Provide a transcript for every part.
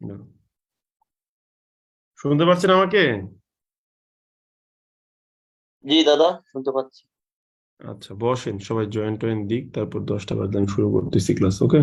না। শুনতে পাচ্ছেন আমাকে? জি দাদা, শুনতে পাচ্ছি। আচ্ছা, বসেন, সবাই জয়েন টয়েন দিক, তারপর 10টা বাজলে আমি শুরু করতেছি ক্লাস, ওকে?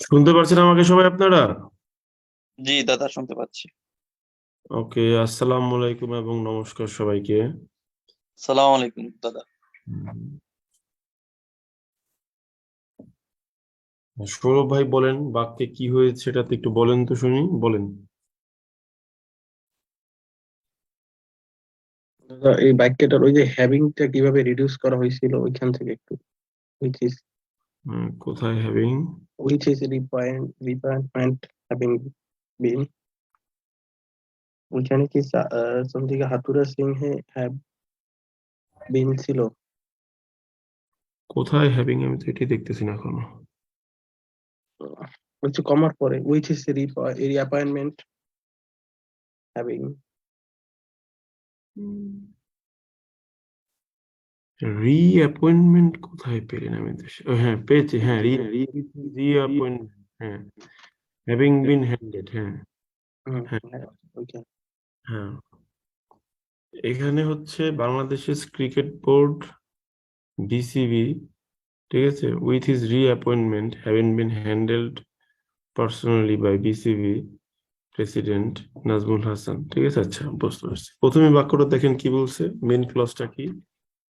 শুনতে পারছেন আমাকে সবাই আপনারা? জি দাদা, শুনতে পাচ্ছি। ওকে, আসসালামু আলাইকুম এবং নমস্কার সবাইকে। সালাম আলাইকুম দাদা। সৌরভ ভাই বলেন, বাক্যে কি হয়েছে সেটাতে একটু বলেন তো শুনি, বলেন। দাদা, এই বাক্যটার ওই যে হ্যাভিংটা কিভাবে রিডিউস করা হয়েছিল ওইখান থেকে একটু which is কোথায় হ্যাভিং? requirement having been ওইখানে কি something হাতুড়া সিং হ্যাভ বিন ছিল। কোথায় হ্যাভিং? আমি তো এটি দেখতেছি না এখনো। বলছে কমার পরে which is reappointment having রিঅ্যাপয়েন্টমেন্ট কোথায় পেলেন? আমি তো হ্যাঁ পেয়েছি, হ্যাঁ রিঅ্যাপয়েন্টমেন্ট, হ্যাঁ হ্যাভিং বিন হ্যান্ডেড, হ্যাঁ হ্যাঁ ওইখানে হ্যাঁ। এখানে হচ্ছে বাংলাদেশের ক্রিকেট বোর্ড বিসিবি, ঠিক আছে, with his reappointment having been handled personally by BCB president Nazmul Hasan, ঠিক আছে। আচ্ছা, বুঝতে পারছি। প্রথমে বাক্যটা দেখেন কি বলছে, মেন ক্লজটা কি।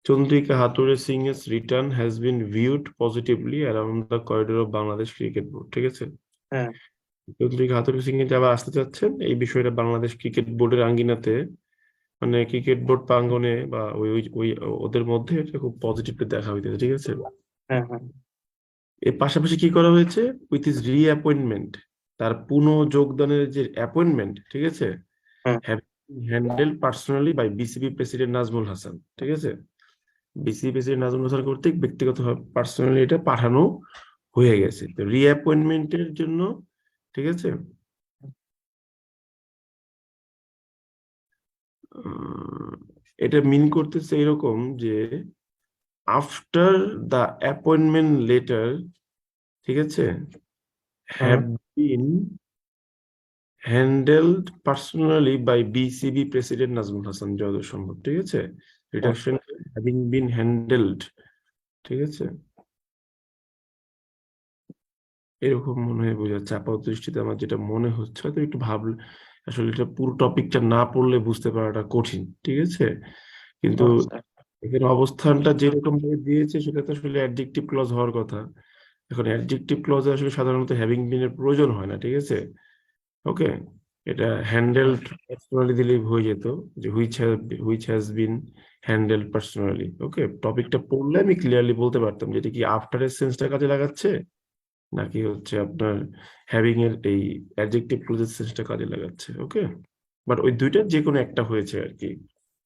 চন্দ্রিকা হাতুড়ে সিং এর return has been viewed positively around the corridor of Bangladesh cricket board, ঠিক আছে। হ্যাঁ চন্দ্রিকা হাতুড়ে সিং এ যারা আসতে চাচ্ছেন, এই বিষয়টা বাংলাদেশ ক্রিকেট বোর্ডের আঙ্গিনাতে, মানে ক্রিকেট বোর্ড প্রাঙ্গনে বা ওই ওই ওই ওদের মধ্যে এটা খুব পজিটিভলি দেখা হইতেছে, ঠিক আছে। হ্যাঁ হ্যাঁ এর পাশাপাশি কি করা হয়েছে, উইথ ইজ রিঅ্যাপয়েন্টমেন্ট, তার পুনঃ যোগদানের যে অ্যাপয়েন্টমেন্ট, ঠিক আছে, হ্যাঁ handle personally by BCB president Nazmul Hasan, ঠিক আছে। বিসিবি প্রেসিডেন্ট নাজমুল হাসান কর্তৃক ব্যক্তিগতভাবে পার্সোনালি এটা পাঠানো হয়ে গেছে। তো রিঅ্যাপয়েন্টমেন্টের জন্য, ঠিক আছে, এটা মিন করতেছে এরকম যে আফটার দ্য অ্যাপয়েন্টমেন্ট লেটার, ঠিক আছে, হ্যাঁ have been handled personally by BCB president Nazmul Hasan যতদূর সম্ভব, ঠিক আছে। রিডাকশন হ্যাভিং বিন হ্যান্ডেলড, ঠিক আছে, এরকম মনে হয় বোঝাচ্ছে আপাত দৃষ্টিতে। আমার যেটা মনে হচ্ছে, হয়তো একটু ভাবলে আসলে এটা পুরো টপিকটা না পড়লে বুঝতে পারাটা কঠিন, ঠিক আছে। কিন্তু আচ্ছা এখানে অবস্থানটা যেরকম ভাবে দিয়েছে সেটা তো আসলে অ্যাডজেক্টিভ ক্লজ হওয়ার কথা। এখন অ্যাডজেক্টিভ ক্লজে আসলে সাধারণত হ্যাভিং বিন এর প্রয়োজন হয় না, ঠিক আছে। ওকে, এটা হ্যান্ডেলড পার্সোনালি দিলেই হয়ে যেত, যে which has been handled personally. Okay, টপিকটা পড়লে আমি ক্লিয়ারলি বলতে পারতাম যে এটা কি আফটার এর সেন্সটা কাজে লাগাচ্ছে নাকি হচ্ছে আপনার হ্যাভিং এর এই অ্যাডজেক্টিভ ক্লোজের সেন্সটা কাজে লাগাচ্ছে। ওকে, বাট ওই দুইটার যে কোনো একটা হয়েছে আর কি।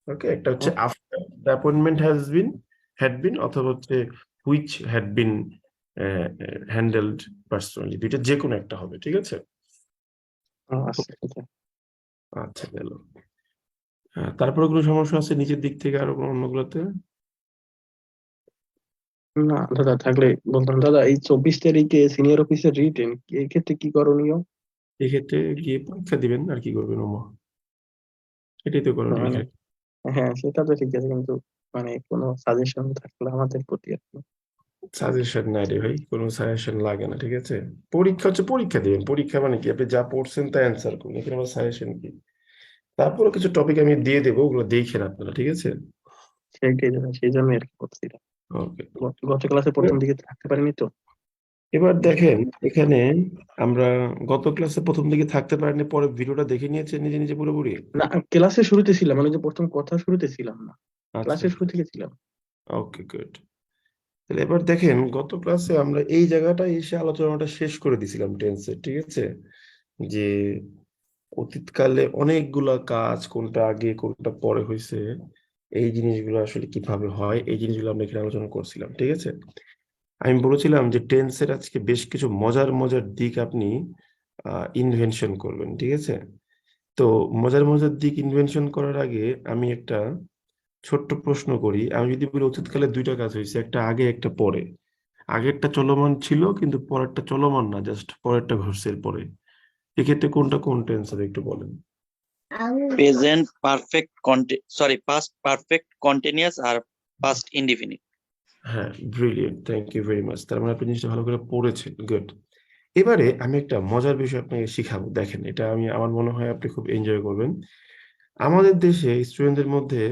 ওকে, একটা হচ্ছে after the appointment had been, অথবা হচ্ছে which had been handled personally, দুইটা যে কোনো একটা হবে, ঠিক আছে। আচ্ছা আচ্ছা, গেল। তারপরে কোনো সমস্যা আছে নিচের দিক থেকে আরো কোনো অন্যগুলোতে? না দাদা, থাকলে বলতাম। দাদা, এই 24 তারিখে সিনিয়র অফিসার রিটেন, এই ক্ষেত্রে কি করণীয়? এক্ষেত্রে গিয়ে পরীক্ষা দিবেন, আর কি করবেন ওমা, এটাই তো করণীয় মানে এখানে। হ্যাঁ, সেটা তো ঠিক আছে, কিন্তু মানে কোনো সাজেশন থাকলে আমাদের প্রতি আর কি। সাজেশন নাই রে ভাই, কোনো সাজেশন লাগে না, ঠিক আছে। পরীক্ষা হচ্ছে পরীক্ষা দিবেন, পরীক্ষা মানে কি, আপনি যা পড়ছেন তা অ্যান্সার করুন, এখানে আমার সাজেশন কি। তারপরে কিছু টপিক আমি দিয়ে দেবো, ওগুলো দেখেন আপনারা, ঠিক আছে। সেইটাই দাদা, সেই জন্য আর কি করছিলাম। ওকে, গত ক্লাসে প্রথম দিকে থাকতে পারিনি তো। এবার দেখেন এখানে আমরা গত ক্লাসে প্রথম দিকে থাকতে পারিনি, পরে ভিডিওটা দেখে নিয়েছেন নিজে নিজে পুরোপুরি। না, ক্লাসের শুরুতে ছিলাম, মানে যে প্রথম কথা শুরুতে ছিলাম না, আচ্ছা, ক্লাসের শুরু থেকে ছিলাম। Okay good. তাহলে এবার দেখেন, গত ক্লাসে আমরা এই জায়গাটা এসে আলোচনাটা শেষ করে দিছিলাম টেন্সের, ঠিক আছে, যে অতীতকালে অনেকগুলা কাজ কোনটা আগে কোনটা পরে হয়েছে, এই জিনিসগুলো আসলে কিভাবে হয়, এই জিনিসগুলো আমরা এখানে আলোচনা করছিলাম, ঠিক আছে। আমি বলেছিলাম যে টেন্সের আজকে বেশ কিছু মজার মজার দিক আপনি ইনভেনশন করবেন, ঠিক আছে। তো মজার মজার দিক ইনভেনশন করার আগে আমি একটা ছোট্ট প্রশ্ন করি। আমি যদি বলি অতীতকালে দুইটা কাজ হয়েছে, একটা আগে একটা পরে, আগেরটা চলমান ছিল কিন্তু পরেরটা চলমান না, জাস্ট পরেরটা ঘটছে এর পরে, এক্ষেত্রে কোনটা কোন টেন্স হবে একটু বলেন। Present perfect past perfect continuous আর পাস্ট ইনডিফিনিট। হ্যাঁ, brilliant, thank you very much. তার মানে আপনি জিনিসটা ভালো করে পড়েছেন, গুড। এবারে আমি একটা মজার বিষয় আপনাকে শিখাবো, দেখেন এটা আমার মনে হয় আপনি খুব এনজয় করবেন। আমাদের দেশে স্টুডেন্টদের মধ্যে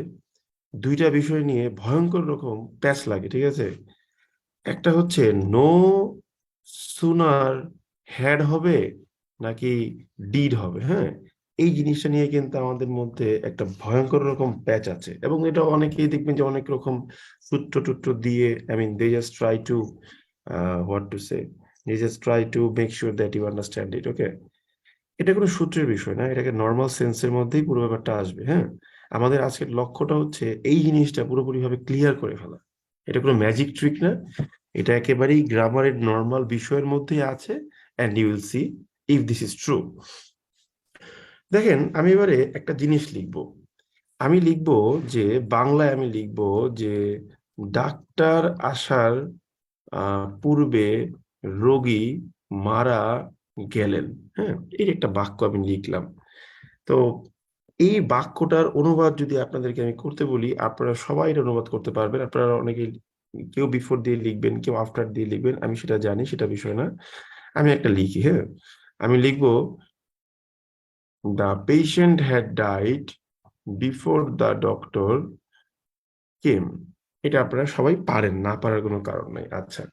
দুইটা বিষয় নিয়ে ভয়ঙ্কর রকম প্যাচ লাগে, ঠিক আছে? একটা হচ্ছে নো সুনার হ্যাড হবে নাকি ডিড হবে, হ্যাঁ? এই জিনিসটা নিয়ে কিন্তু আমাদের মধ্যে একটা ভয়ঙ্কর রকম প্যাচ আছে, এবং এটা অনেকেই দেখবেন যে অনেক রকম সূত্র টুত্র দিয়ে, I mean they just try to what to say, they just try to make sure that you understand it, okay? এটা কোনো সূত্রের বিষয় না, এটাকে নর্মাল সেন্সের মধ্যেই পুরো ব্যাপারটা আসবে, হ্যাঁ? আমাদের আজকের লক্ষ্যটা হচ্ছে এই জিনিসটা পুরোপুরি ভাবে ক্লিয়ার করে ফেলা। এটা কোনো ম্যাজিক ট্রিক না, এটা একেবারেই গ্রামারের নর্মাল বিষয়ের মধ্যেই আছে, and you will see if this is true. দেখেন আমি এবারে একটা জিনিস লিখবো, আমি লিখবো যে বাংলায় আমি লিখবো যে ডাক্তার আসার পূর্বে রোগী মারা গেলেন, হ্যাঁ? এই একটা বাক্য আমি লিখলাম। তো এই বাক্যটার অনুবাদ যদি আপনাদেরকে আমি করতে বলি, আপনারা সবাই এটা অনুবাদ করতে পারবেন। আপনারা অনেকে কেউ বিফোর দিয়ে লিখবেন, কেউ আফটার দিয়ে লিখবেন, আমি সেটা জানি, সেটা বিষয় না। আমি একটা লিখি, হ্যাঁ? আমি লিখবো the patient had died before the doctor কেম। এটা আপনারা সবাই পারেন, না পারার কোনো কারণ নাই। আচ্ছা,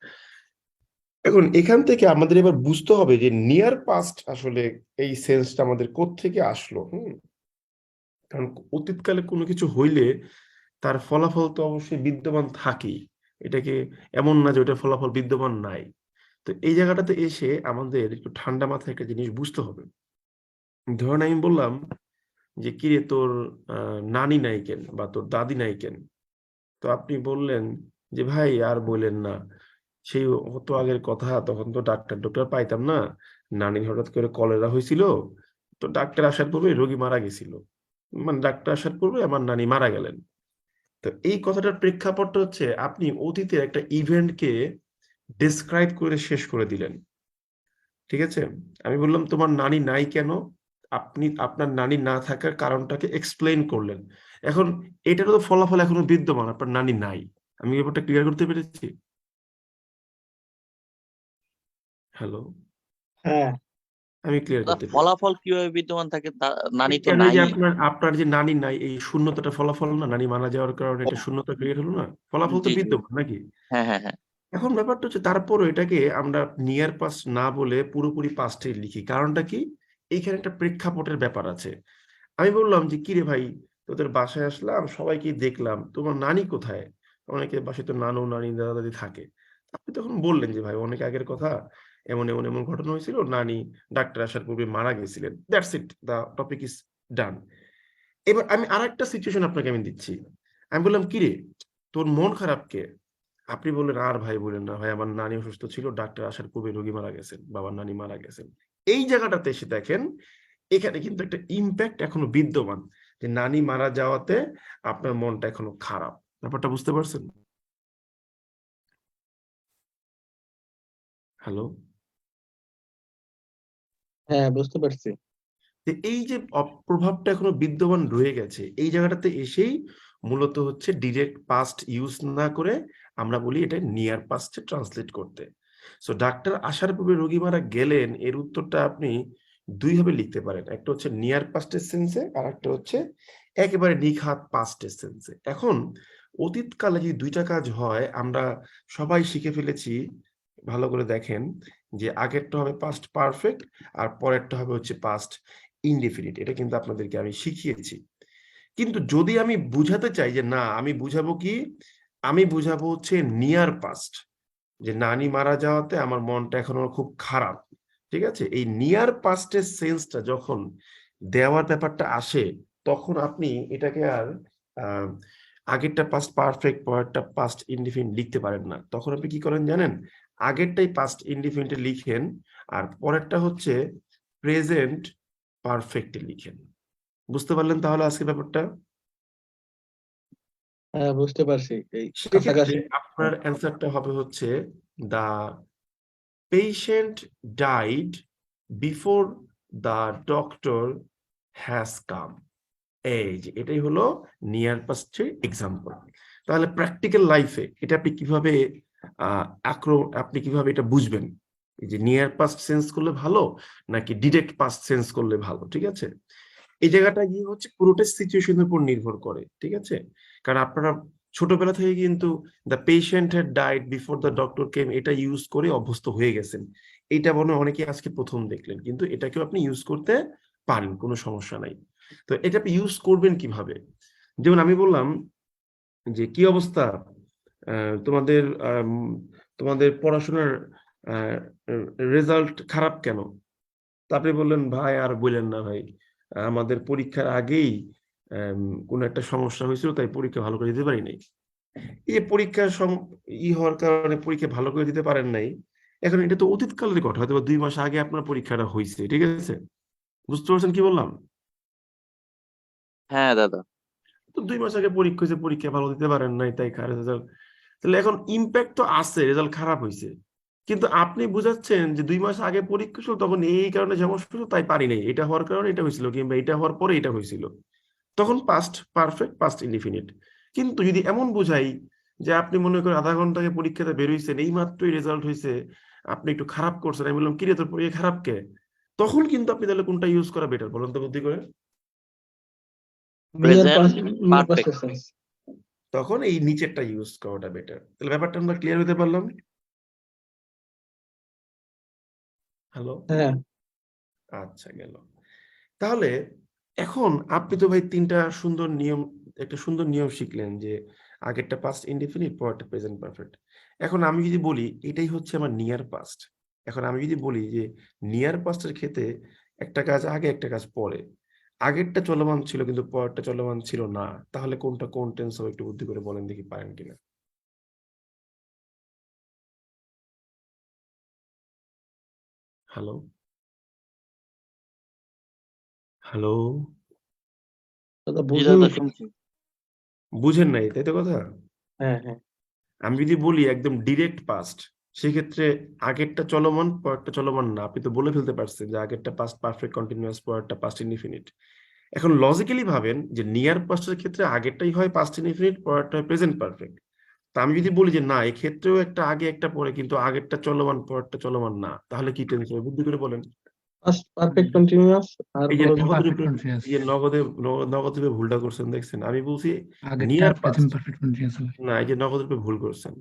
এখন এখান থেকে আমাদের এবার বুঝতে হবে যে নিয়ার পাস্ট আসলে এই সেন্সটা আমাদের কোত্থেকে আসলো। কারণ অতীতকালে কোনো কিছু হইলে তার ফলাফল তো অবশ্যই বিদ্যমান থাকেই, এটাকে এমন না যে ওটা ফলাফল বিদ্যমান নাই। তো এই জায়গাটাতে এসে আমাদের একটু ঠান্ডা মাথায় একটা জিনিস বুঝতে হবে। ধরেন আমি বললাম যে কিরে তোর নানি নাই কেন বা তোর দাদি নাই কেন? তো আপনি বললেন যে ভাই আর বললেন না, সেই অত আগের কথা, তখন তো ডাক্তার ডক্টর পাইতাম না, নানির হঠাৎ করে কলেরা হয়েছিল, তো ডাক্তার আসার পূর্বে রোগী মারা গেছিল, মানে ডাক্তার আসার পূর্বে আমার নানি মারা গেলেন। তো এই কথাটার প্রেক্ষাপটটা হচ্ছে আপনি অতীতের একটা ইভেন্টকে ডেসক্রাইব করে শেষ করে দিলেন, ঠিক আছে? আমি বললাম তোমার নানি নাই কেন, আপনি আপনার নানি না থাকার কারণটাকে এক্সপ্লেইন করলেন। এখন এটারও তো ফলাফল এখনো বিদ্যমান, আপনার নানি নাই। আমি ব্যাপারটা ক্লিয়ার করতে পেরেছি? হ্যালো, হ্যাঁ, আমি ক্লিয়ার দাদা করতে পেরেছি। ফলাফল কিভাবে বিদ্যমান থাকে, নানি তো কেন, এই নাই। যে আপনার আপনার যে নানি নাই, এই শূন্যতাটা ফলাফল না? নানি মারা যাওয়ার কারণে একটা শূন্যতা ক্রিয়েট হলো না? ফলাফল তো জি জি, বিদ্যমান নাকি? হ্যাঁ হ্যাঁ হ্যাঁ। এখন ব্যাপারটা হচ্ছে তারপরও এটাকে আমরা নিয়ার পাস্ট না বলে পুরোপুরি পাস্টে লিখি, কারণটা কি? এইখানে একটা প্রেক্ষাপটের ব্যাপার আছে। আমি বললাম যে কিরে ভাই, তোদের বাসায় আসলাম, সবাইকে দেখলাম, তোমার নানি কোথায়? অনেকে বাসায় তো নানু নানি দাদা দাদি থাকে। আপনি তখন বললেন যে ভাই অনেক আগের কথা, এমন এমন এমন ঘটনা হয়েছিল, নানি ডাক্তার আসার পূর্বে মারা গেছিলেন, that's it, the topic is done. এবার আমি আরেকটা সিচুয়েশন আপনাকে আমি দিচ্ছি। আমি বললাম কিরে, তোর মন খারাপ কে? আপনি বললেন আর ভাই বলেন না ভাই, আমার নানি অসুস্থ ছিল, ডাক্তার আসার পূর্বে রোগী মারা গেছেন, বাবার নানি মারা গেছেন। এই জায়গাটাতে এসে দেখেন এখানে কিন্তু একটা ইম্প্যাক্ট এখনো বিদ্যমান, যে নানি মারা যাওয়াতে আপনার মনটা এখনো খারাপ। ব্যাপারটা বুঝতে পারছেন? হ্যালো? হ্যাঁ, বুঝতে পারছি। এই যে প্রভাবটা এখনো বিদ্যমান রয়ে গেছে, এই জায়গাটাতে এসেই মূলত হচ্ছে ডিরেক্ট পাস্ট ইউজ না করে আমরা বলি এটা নিয়ার পাস্টে ট্রান্সলেট করতে। সো ডাক্তার আসার পূর্বে রোগী মারা গেলেন, এর উত্তরটা আপনি দুই ভাবে লিখতে পারেন, একটা হচ্ছে নিয়ার পাস্টের সেন্সে, আর একটা হচ্ছে একেবারে নিখাত পাস্টের সেন্সে। এখন অতীতকালে যদি দুইটা কাজ হয়, আমরা সবাই শিখে ফেলেছি, ভালো করে দেখেন, যে আগেরটা হবে পাস্ট পারফেক্ট আর পরেরটা হবে হচ্ছে পাস্ট ইনডেফিনিট। এটা কিন্তু আপনাদেরকে আমি শিখিয়েছি। কিন্তু যদি আমি বুঝাতে চাই যে না, আমি বুঝাবো কি, আমি বুঝাবো হচ্ছে নিয়ার পাস্ট, যে নানি মারা যাওয়াতে আমার মনটা এখনো খুব খারাপ, ঠিক আছে? এই নিয়ার পাস্টের সেন্সটা যখন দেওয়ার ব্যাপারটা আসে, তখন আপনি এটাকে আর আহ, আগেরটা পাস্ট পারফেক্ট পরেরটা পাস্ট ইনডিফিনিট লিখতে পারেন না। তখন আপনি কি করেন জানেন? আগেরটাই পাস্ট ইনডিফিনিটে লিখেন, আর পরেরটা হচ্ছে প্রেজেন্ট পারফেক্টে লিখেন। বুঝতে পারলেন তাহলে আজকে ব্যাপারটা? হ্যাঁ, বুঝতে পারছি, এই সেক্ষেত্রে কাছাকাছি। আপনার অ্যান্সারটা হবে হচ্ছে the patient died before the doctor has come. এই যে এটাই হলো নিয়ার পাস্টের এক্সাম্পল। তাহলে প্র্যাকটিক্যাল লাইফে এটা আপনি কিভাবে আপনি কিভাবে এটা বুঝবেন? এই যে নিয়ার পাস্ট সেন্স করলে ভালো নাকি ডিরেক্ট পাস্ট সেন্স করলে ভালো, ঠিক আছে? এই জায়গাটা গিয়ে হচ্ছে পুরোটা সিচুয়েশনের উপর নির্ভর করে, ঠিক আছে? কারণ আপনারা ছোটবেলা থেকে কিন্তু the patient had died before the doctor কেম এটা ইউজ করে অভ্যস্ত হয়ে গেছেন। এটা মনে হয় অনেকে আজকে প্রথম দেখলেন, কিন্তু এটাকেও আপনি ইউজ করতে পারেন, কোনো সমস্যা নাই। তো এটা আপনি ইউজ করবেন কিভাবে? যেমন আমি বললাম যে কি অবস্থা, তোমাদের তোমাদের পড়াশোনার রেজাল্ট খারাপ কেন? তা আপনি বললেন ভাই আর বললেন না ভাই, আমাদের পরীক্ষার আগেই কোনো একটা সমস্যা হয়েছিল, তাই পরীক্ষা ভালো করে দিতে পারি নাই। এই যে পরীক্ষার হওয়ার কারণে পরীক্ষা ভালো করে দিতে পারেন নাই, এখন এটা তো অতীতকালের কথা, হয়তো 2 মাস আগে আপনার পরীক্ষাটা হয়েছে, ঠিক আছে? বুঝতে পারছেন কি বললাম? হ্যাঁ দাদা। তো 2 মাস আগে পরীক্ষা হয়েছে, পরীক্ষা ভালো দিতে পারেন নাই, তাই খারাপ রেজাল্ট। তাহলে এখন ইম্প্যাক্ট তো আছে, রেজাল্ট খারাপ হয়েছে, কিন্তু আপনি বুঝাচ্ছেন যে 2 মাস আগে পরীক্ষা ছিল, তখন এই কারণে সমস্যা হলো, তাই পারি নাই, এটা হওয়ার কারণে এটা হয়েছিল, কিংবা এটা হওয়ার পরে এটা হয়েছিল। তখন পাস্ট পারফেক্ট, পাস্ট ইনডিফিনিট। কিন্তু যদি এমন বুঝাই যে আপনি মনে করেন আধা ঘন্টা আগে পরীক্ষাতে বের হয়েছেন, এই মাত্রই রেজাল্ট হয়েছে, আপনি একটু খারাপ করছেন, আমি বললাম কিরে তোর পরীক্ষা খারাপ কে? তখন কিন্তু আপনি তাহলে কোনটা ইউজ করা বেটার বলেন তো বুদ্ধি করে? Near present past perfect. Sense. তখন এই নিচেরটা ইউজ করাটা বেটার। তাহলে ব্যাপারটা আমরা ক্লিয়ার হতে পারলাম? হ্যালো? হ্যাঁ, আচ্ছা, গেল। তাহলে এখন আপনি তো ভাই একটা সুন্দর নিয়ম শিখলেন যে আগেরটা পাস্ট ইনডিফিনিট, পরেরটা প্রেজেন্ট পারফেক্ট। এখন আমি যদি বলি এটাই হচ্ছে আমার নিয়ার পাস্ট, এখন আমি যদি বলি যে নিয়ার পাস্টের ক্ষেত্রে একটা কাজ আগে একটা কাজ পরে, আগেরটা চলমান ছিল কিন্তু পরেরটা চলমান ছিল না, তাহলে কোনটা কোন টেন্স হবে একটু বুদ্ধি করে বলেন দেখি, পারেন কিনা? হ্যালো? হ্যালো? দাদা জি বুঝিনি দাদা তো। শুনছি। বুঝেন নাই তাই তো কথা? হ্যাঁ হ্যাঁ, আমি যদি বলি একদম ডিরেক্ট পাস্ট, সেক্ষেত্রে আগেরটা চলমান পরেরটা চলমান না, আপনি তো বলে ফেলতে পারছেন যে আগেরটা পাস্ট পারফেক্ট কন্টিনিউয়াস, পরেরটা পাস্ট ইনডিফিনিট। এখন লজিক্যালি ভাবেন যে নিয়ার পাস্টের ক্ষেত্রে আগেরটাই হয় পাস্ট ইনডিফিনিট, পরেরটা হয় প্রেজেন্ট পারফেক্ট। তা আমি যদি বলি যে না এক্ষেত্রেও একটা আগে একটা পরে, কিন্তু আগেরটা চলমান পরেরটা চলমান না, তাহলে কি টেন্স হবে বুদ্ধি করে বলেন? পাস্ট পারফেক্ট কন্টিনিউয়াস আর এই যে হলো নগদ পারফেক্ট রূপে, কন্টিনিউয়াস এই যে নগদ রূপে ভুলটা করছেন দেখছেন, আমি বলছি আগেরটা near past, present perfect continuous হবে। না এই যে নগদ রূপে ভুল করছেন।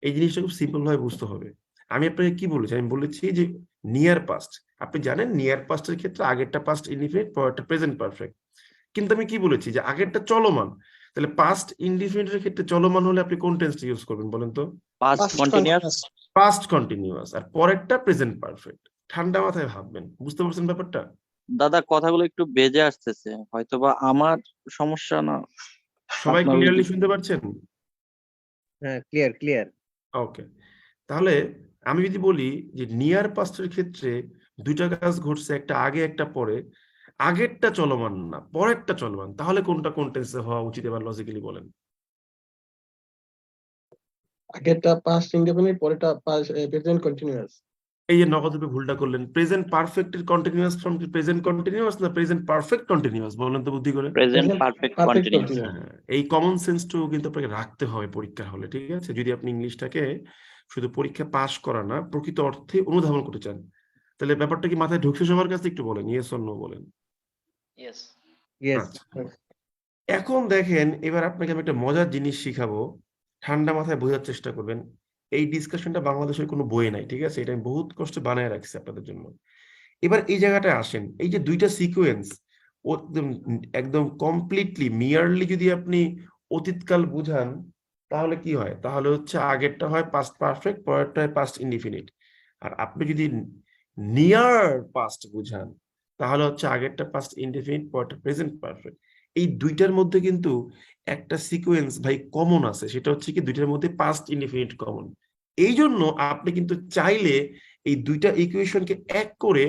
এই জিনিসটা খুব সিম্পল ভাবে বুঝতে হবে। আমি আপনাকে কি বলেছি, আমি বলেছি যে নিয়ার পাস্ট, আপনি জানেন নিয়ার পাস্টের ক্ষেত্রে আগেরটা পাস্ট ইনডিফিনিট, পরেরটা প্রেজেন্ট পারফেক্ট। কিন্তু আমি কি বলেছি যে আগেরটা চলমান, তাহলে পাস্ট ইনডিফিনিটের ক্ষেত্রে চলমান হলে আপনি কোন টেন্সটা ইউজ করবেন বলেন তো? Past continuous. Past continuous. আর পরেরটা প্রেজেন্ট পারফেক্ট। ঠান্ডা মাথায় ভাববেন, বুঝতে পারছেন ব্যাপারটা? দাদা কথাগুলো একটু বেজে আসতেছে, হয়তোবা আমার সমস্যা না, সবাই আপনার ক্লিয়ারলি শুনতে পারছেন? হ্যাঁ, ক্লিয়ার ক্লিয়ার। ওকে। তাহলে আমি যদি বলি যে নিয়ার পাস্টের ক্ষেত্রে দুইটা কাজ ঘটছে, একটা আগে একটা পরে, আগেরটা চলমান না পরেরটা চলমান, তাহলে কোনটা কোন টেন্সে হওয়া উচিত এবার লজিক্যালি বলেন? আগেরটা পাস্ট ইনডেফিনিট, পরেরটা পাস্ট প্রেজেন্ট কন্টিনিউয়াস। এই যে নগদ রূপে ভুলটা করলেন, প্রেজেন্ট পারফেক্টের কন্টিনিউয়াস ফর্ম কি প্রেজেন্ট কন্টিনিউয়াস না প্রেজেন্ট পারফেক্ট কন্টিনিউয়াস বলেন তো বুদ্ধি করে? Present present perfect perfect continuous. Continuous. হ্যাঁ, এই কমন সেন্সটুকু কিন্তু আপনাকে রাখতে হবে পরীক্ষার হলে, ঠিক আছে? যদি আপনি ইংলিশটাকে শুধু পরীক্ষা পাশ করা না, প্রকৃত অর্থে অনুধাবন করতে চান, তাহলে ব্যাপারটা কি মাথায় ঢুকছে সবার কাছে? একটু বলেন, ইয়েস অর নো বলেন। ইয়েস। আচ্ছা, এখন দেখেন এবার আপনাকে আমি একটা মজার জিনিস শিখাবো, ঠান্ডা মাথায় বোঝার চেষ্টা করবেন। এই ডিসকাশনটা বাংলাদেশের কোনো বইয়ে নাই, ঠিক আছে? এটা আমি বহুত কষ্টে বানায় রাখছি আপনাদের জন্য। এবার এই জায়গাটায় আসেন, এই যে দুইটা সিকোয়েন্স একদম একদম কমপ্লিটলি মিয়ারলি যদি আপনি অতীতকাল বুঝান, তাহলে কি হয়? তাহলে হচ্ছে আগেরটা হয় পাস্ট পারফেক্ট, পরেরটা হয় পাস্ট ইনডিফিনিট। আর আপনি যদি নিয়ার পাস্ট বুঝান, তাহলে হচ্ছে আগেরটা পাস্ট ইনডিফিনিট, পরেরটা প্রেজেন্ট পারফেক্ট। এই দুইটার মধ্যে কিন্তু একটা সিকোয়েন্স ভাই কমন আছে, সেটা হচ্ছে কি দুইটার মধ্যে পাস্ট ইনডিফিনিট কমন। এই জন্য আপনি কিন্তু চাইলে এই দুইটা ইকুয়েশনকে এক করে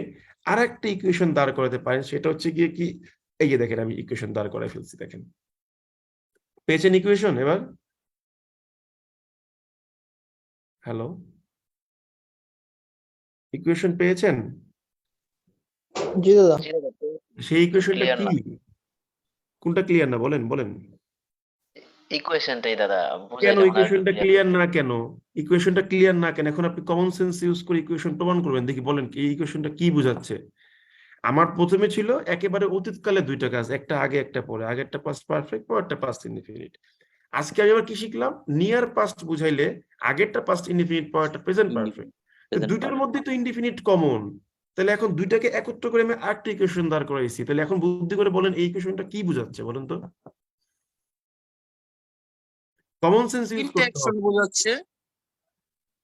আর একটা ইকুয়েশন দাঁড় করাতে পারেন, সেটা হচ্ছে গিয়ে কি, এই যে দেখেন আমি ইকুয়েশন দাঁড় করাই ফেলছি, দেখেন পেয়েছেন ইকুয়েশন এবার? হ্যালো, ইকুয়েশন পেয়েছেন? জি দাদা। সেই ইকুয়েশনটা ক্লিয়ার কি? না। কোনটা ক্লিয়ার না বলেন বলেন? ইকুয়েশনটাই দাদা কেন বুঝাইলে মনে হয় একটু ইকুয়েশনটা ক্লিয়ার ক্লিয়ার না কেন? ইকুয়েশনটা ক্লিয়ার না কেন? এখন আপনি কমন সেন্স ইউজ করে ইকুয়েশন প্রমাণ করবেন, দেখি বলেন এই ইকুয়েশনটা কি বোঝাচ্ছে। আমার প্রথমে ছিল একেবারে অতীতকালে দুইটা কাজ, একটা আগে একটা পরে, আগেরটা পাস্ট পারফেক্ট, পরেরটা পাস্ট ইনডিফিনিট। আজকে আমি আবার কি শিখলাম, নিয়ার পাস্ট বুঝাইলে আগেরটা পাস্ট ইনডিফিনিট, পরেরটা প্রেজেন্ট পারফেক্ট। তো প্রেজেন্ট দুইটার মধ্যে তো ইনডিফিনিট কমন, তাহলে এখন দুইটাকে একত্র করে আমি আরেকটা ইকুয়েশন দাঁড় করাইছি। তাহলে এখন বুদ্ধি করে বলেন এই ইকুয়েশনটা কি বোঝাচ্ছে বলেন তো? কমন সেন্স ইউজ তিনটে করতে অ্যাকশন হবে। বোঝাচ্ছে।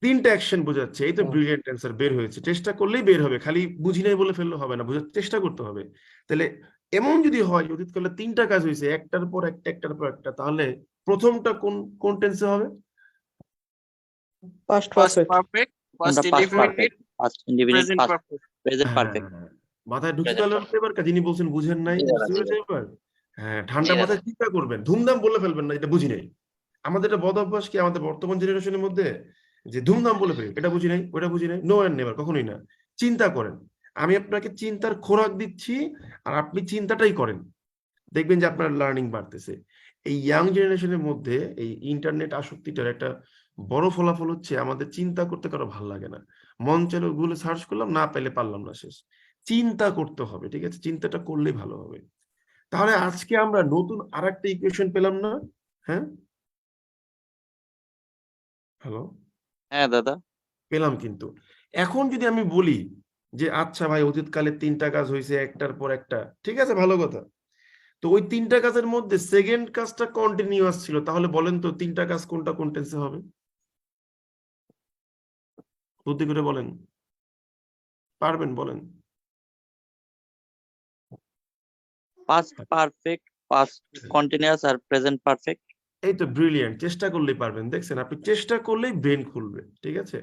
তিনটা অ্যাকশন বোঝাচ্ছে, এই তো ব্রিলিয়ান্ট অ্যান্সার বের হয়েছে। চেষ্টা করলেই বের হবে, খালি বুঝি নাই বলে ফেললে হবে না, বোঝার চেষ্টা করতে হবে। তাহলে এমন যদি হয় অতীতকালে তিনটা কাজ হয়েছে একটার পর একটা একটার পর একটা, তাহলে প্রথমটা কোন কোন টেন্সে হবে? Past past perfect perfect, past কোনটা past indefinite, perfect, past indefinite, present past perfect. Present perfect. মাথায় ঢুকতে Present পারলেন তো এবার? যিনি বলছেন বুঝেন নাই, জি দাদা, বুঝতে জি পেরেছেন দাদা। এবার? হ্যাঁ, ঠান্ডা জি দাদা। মাথায় চিন্তা করবেন, ধুমধাম বলে ফেলবেন না, এটা বুঝি নাই। আমাদের একটা বদ অভ্যাস কি আমাদের বর্তমান জেনারেশনের মধ্যে, যে ধুমধাম বলে ফেলি, এটা বুঝি নাই, ওটা বুঝি নাই। নো অ্যান্ড নেভার, কখনোই না। চিন্তা করেন, আমি আপনাকে চিন্তার খোরাক দিচ্ছি, আর আপনি চিন্তাটাই করেন, দেখবেন যে আপনার লার্নিং বাড়তেছে। এই ইয়াং জেনারেশনের মধ্যে এই ইন্টারনেট আসক্তিটার একটা বড় ফলাফল হচ্ছে আমাদের চিন্তা করতে কারো ভালো লাগে না। মন চাইলো গুগলে সার্চ করলাম, না পাইলে পারলাম না, শেষ। চিন্তা করতে হবে, ঠিক আছে? চিন্তাটা করলেই ভালো হবে। তাহলে আজকে আমরা নতুন আরেকটা ইকুয়েশন পেলাম না? হ্যাঁ, হ্যালো, হ্যাঁ দাদা। পেলাম কিন্তু। এখন যদি আমি বলি যে আচ্ছা ভাই, অতীতকালে তিনটা কাজ হয়েছে একটার পর একটা, ঠিক আছে, ভালো কথা। তো ওই তিনটা কাজের মধ্যে সেকেন্ড কাজটা কন্টিনিউয়াস ছিল, তাহলে বলেন তো তিনটা কাজ কোনটা কোন টেন্সে হবে? বুদ্ধি করে বলেন, পারবেন বলেন। পাস্ট পারফেক্ট, পাস্ট কন্টিনিউয়াস আর প্রেজেন্ট পারফেক্ট। এই তো ব্রিলিয়ান্ট, চেষ্টা করলেই পারবেন। দেখছেন, আপনি চেষ্টা করলেই ব্রেন খুলবে, ঠিক আছে?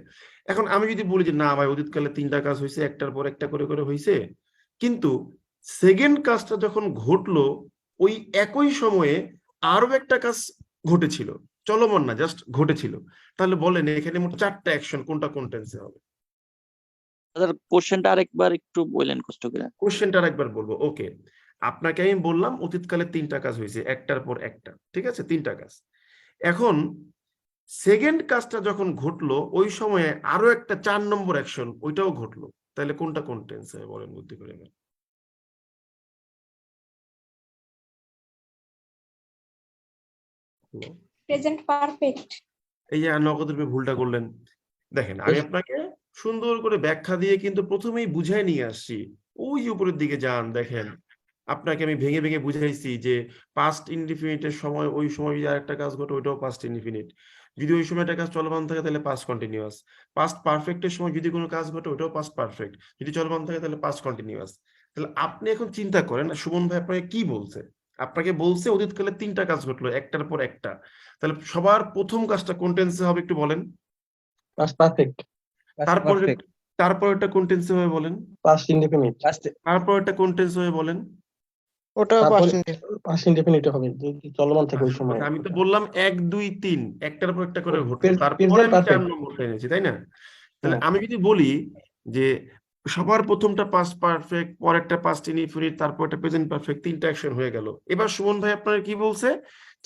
এখন আমি যদি বলি যে না ভাই, অতীতকালে তিনটা কাজ হয়েছে একটার পর একটা করে করে হয়েছে, কিন্তু সেকেন্ড কাজটা যখন ঘটলো ওই একই সময়ে আরো একটা কাজ ঘটেছিল, চলমান না, জাস্ট ঘটেছিল, তাহলে বলেন এখানে মোট চারটা অ্যাকশন, কোনটা কোন টেন্সে হবে? দাদা কোশ্চেনটা আরেকবার একটু বললেন কষ্ট করে। কোশ্চেনটা আরেকবার বলবো, ওকে। আপনাকে আমি বললাম অতীতকালে তিনটা কাজ হয়েছে একটার পর একটা, ঠিক আছে, তিনটা কাজ। এখন সেকেন্ড কাজটা যখন ঘটলো ওই সময়ে আরো একটা 4 নম্বর অ্যাকশন ওইটাও ঘটলো, তাহলে কোনটা কোন টেন্স হবে বলেন বুদ্ধি করে এবার? হ্যালো? Present perfect. এই যে নগদ রূপে ভুলটা করলেন। দেখেন, আমি আপনাকে সুন্দর করে ব্যাখ্যা দিয়ে কিন্তু প্রথমেই বুঝাই নিয়ে আসছি। ওই যে উপরের দিকে যান, দেখেন আপনাকে আমি ভেঙে ভেঙে বুঝাইছি যে পাস্ট ইনডিফিনিটের সময় ওই সময় যদি আরেকটা কাজ ঘটে ওইটাও পাস্ট ইনডিফিনিট, যদি ওই সময় একটা কাজ চলমান থাকে তাহলে পাস্ট কন্টিনিউয়াস, পাস্ট পারফেক্টের সময় যদি কোনো কাজ ঘটে ওইটাও পাস্ট পারফেক্ট, যদি চলমান থাকে তাহলে পাস্ট কন্টিনিউয়াস। তাহলে আপনি এখন চিন্তা করেন সুমন ভাই আপনাকে কি বলছে। আপনাকে বলছে অতীতকালে তিনটা কাজ ঘটলো একটার পর একটা, তাহলে সবার প্রথম কাজটা কোন টেন্সে হবে একটু বলেন? পাস্ট পারফেক্ট, তারপরে তারপর এটা কোন টেন্সে হবে বলেন? পাস্ট ইনডেফিনিট, তারপর এটা কোন টেন্সে হবে বলেন? ওটাও তারপরে পাস্ট পাস্ট ইনডেফিনিট হবে যদি চলমান থাকে ওই সময়। আমি তো বললাম 1 2 3 একটার পর একটা করে ঘটলো, তারপরে প্রেজেন্ট আমি 4 পারফেক্ট। নম্বরটা এনেছি, তাই না? তাহলে আমি যদি বলি যে সবার প্রথমটা পাস্ট পারফেক্ট, পরেরটা পাস্ট ইনডিফিনিট, তারপর একটা প্রেজেন্ট পারফেক্ট, তিনটা অ্যাকশন হয়ে গেল। এবার সুমন ভাই আপনার কি বলছে,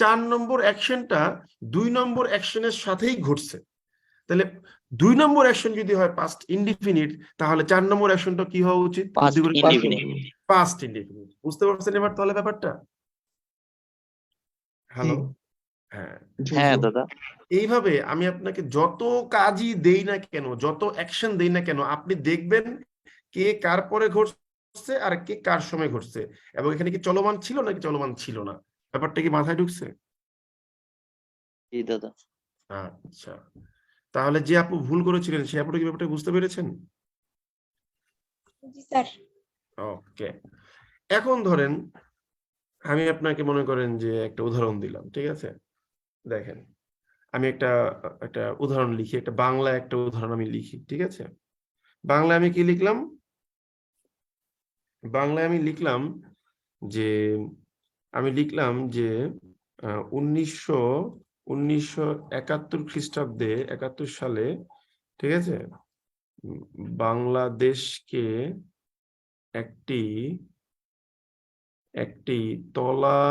4 নম্বর অ্যাকশনটা 2 নম্বর অ্যাকশনের সাথেই ঘটছে। তাহলে 2 নম্বর অ্যাকশন যদি হয় পাস্ট ইনডিফিনিট, তাহলে 4 নম্বর অ্যাকশনটা কি হওয়া উচিত? Past indefinite. Past indefinite. বুঝতে পারছেন এবার তাহলে ব্যাপারটা? হ্যালো, হ্যাঁ। হ্যাঁ দাদা। এইভাবে আমি আপনাকে যত কাজই দেই না কেন, যত অ্যাকশন দেই না কেন, আপনি দেখবেন কে কার পরে ঘটছে আর কে কার সময় ঘটছে, এবং এখানে কি চলমান ছিল নাকি চলমান ছিল না, ব্যাপারটা কি মাথায় ঢুকছে? জি দাদা। আচ্ছা, তাহলে যে আপু ভুল করেছিলেন সে আপুটা কি ব্যাপারটা বুঝতে পেরেছেন? জি স্যার। ওকে, এখন ধরেন আমি আপনাকে মনে করেন যে একটা উদাহরণ দিলাম, ঠিক আছে? দেখেন, আমি একটা একটা উদাহরণ লিখি, একটা বাংলা একটা উদাহরণ আমি লিখি, ঠিক আছে? বাংলায় আমি কি লিখলাম? বাংলায় আমি লিখলাম যে আমি লিখলাম যে 1971 খ্রিস্টাব্দে 71 সালে, ঠিক আছে, বাংলাদেশকে একটি একটি তলা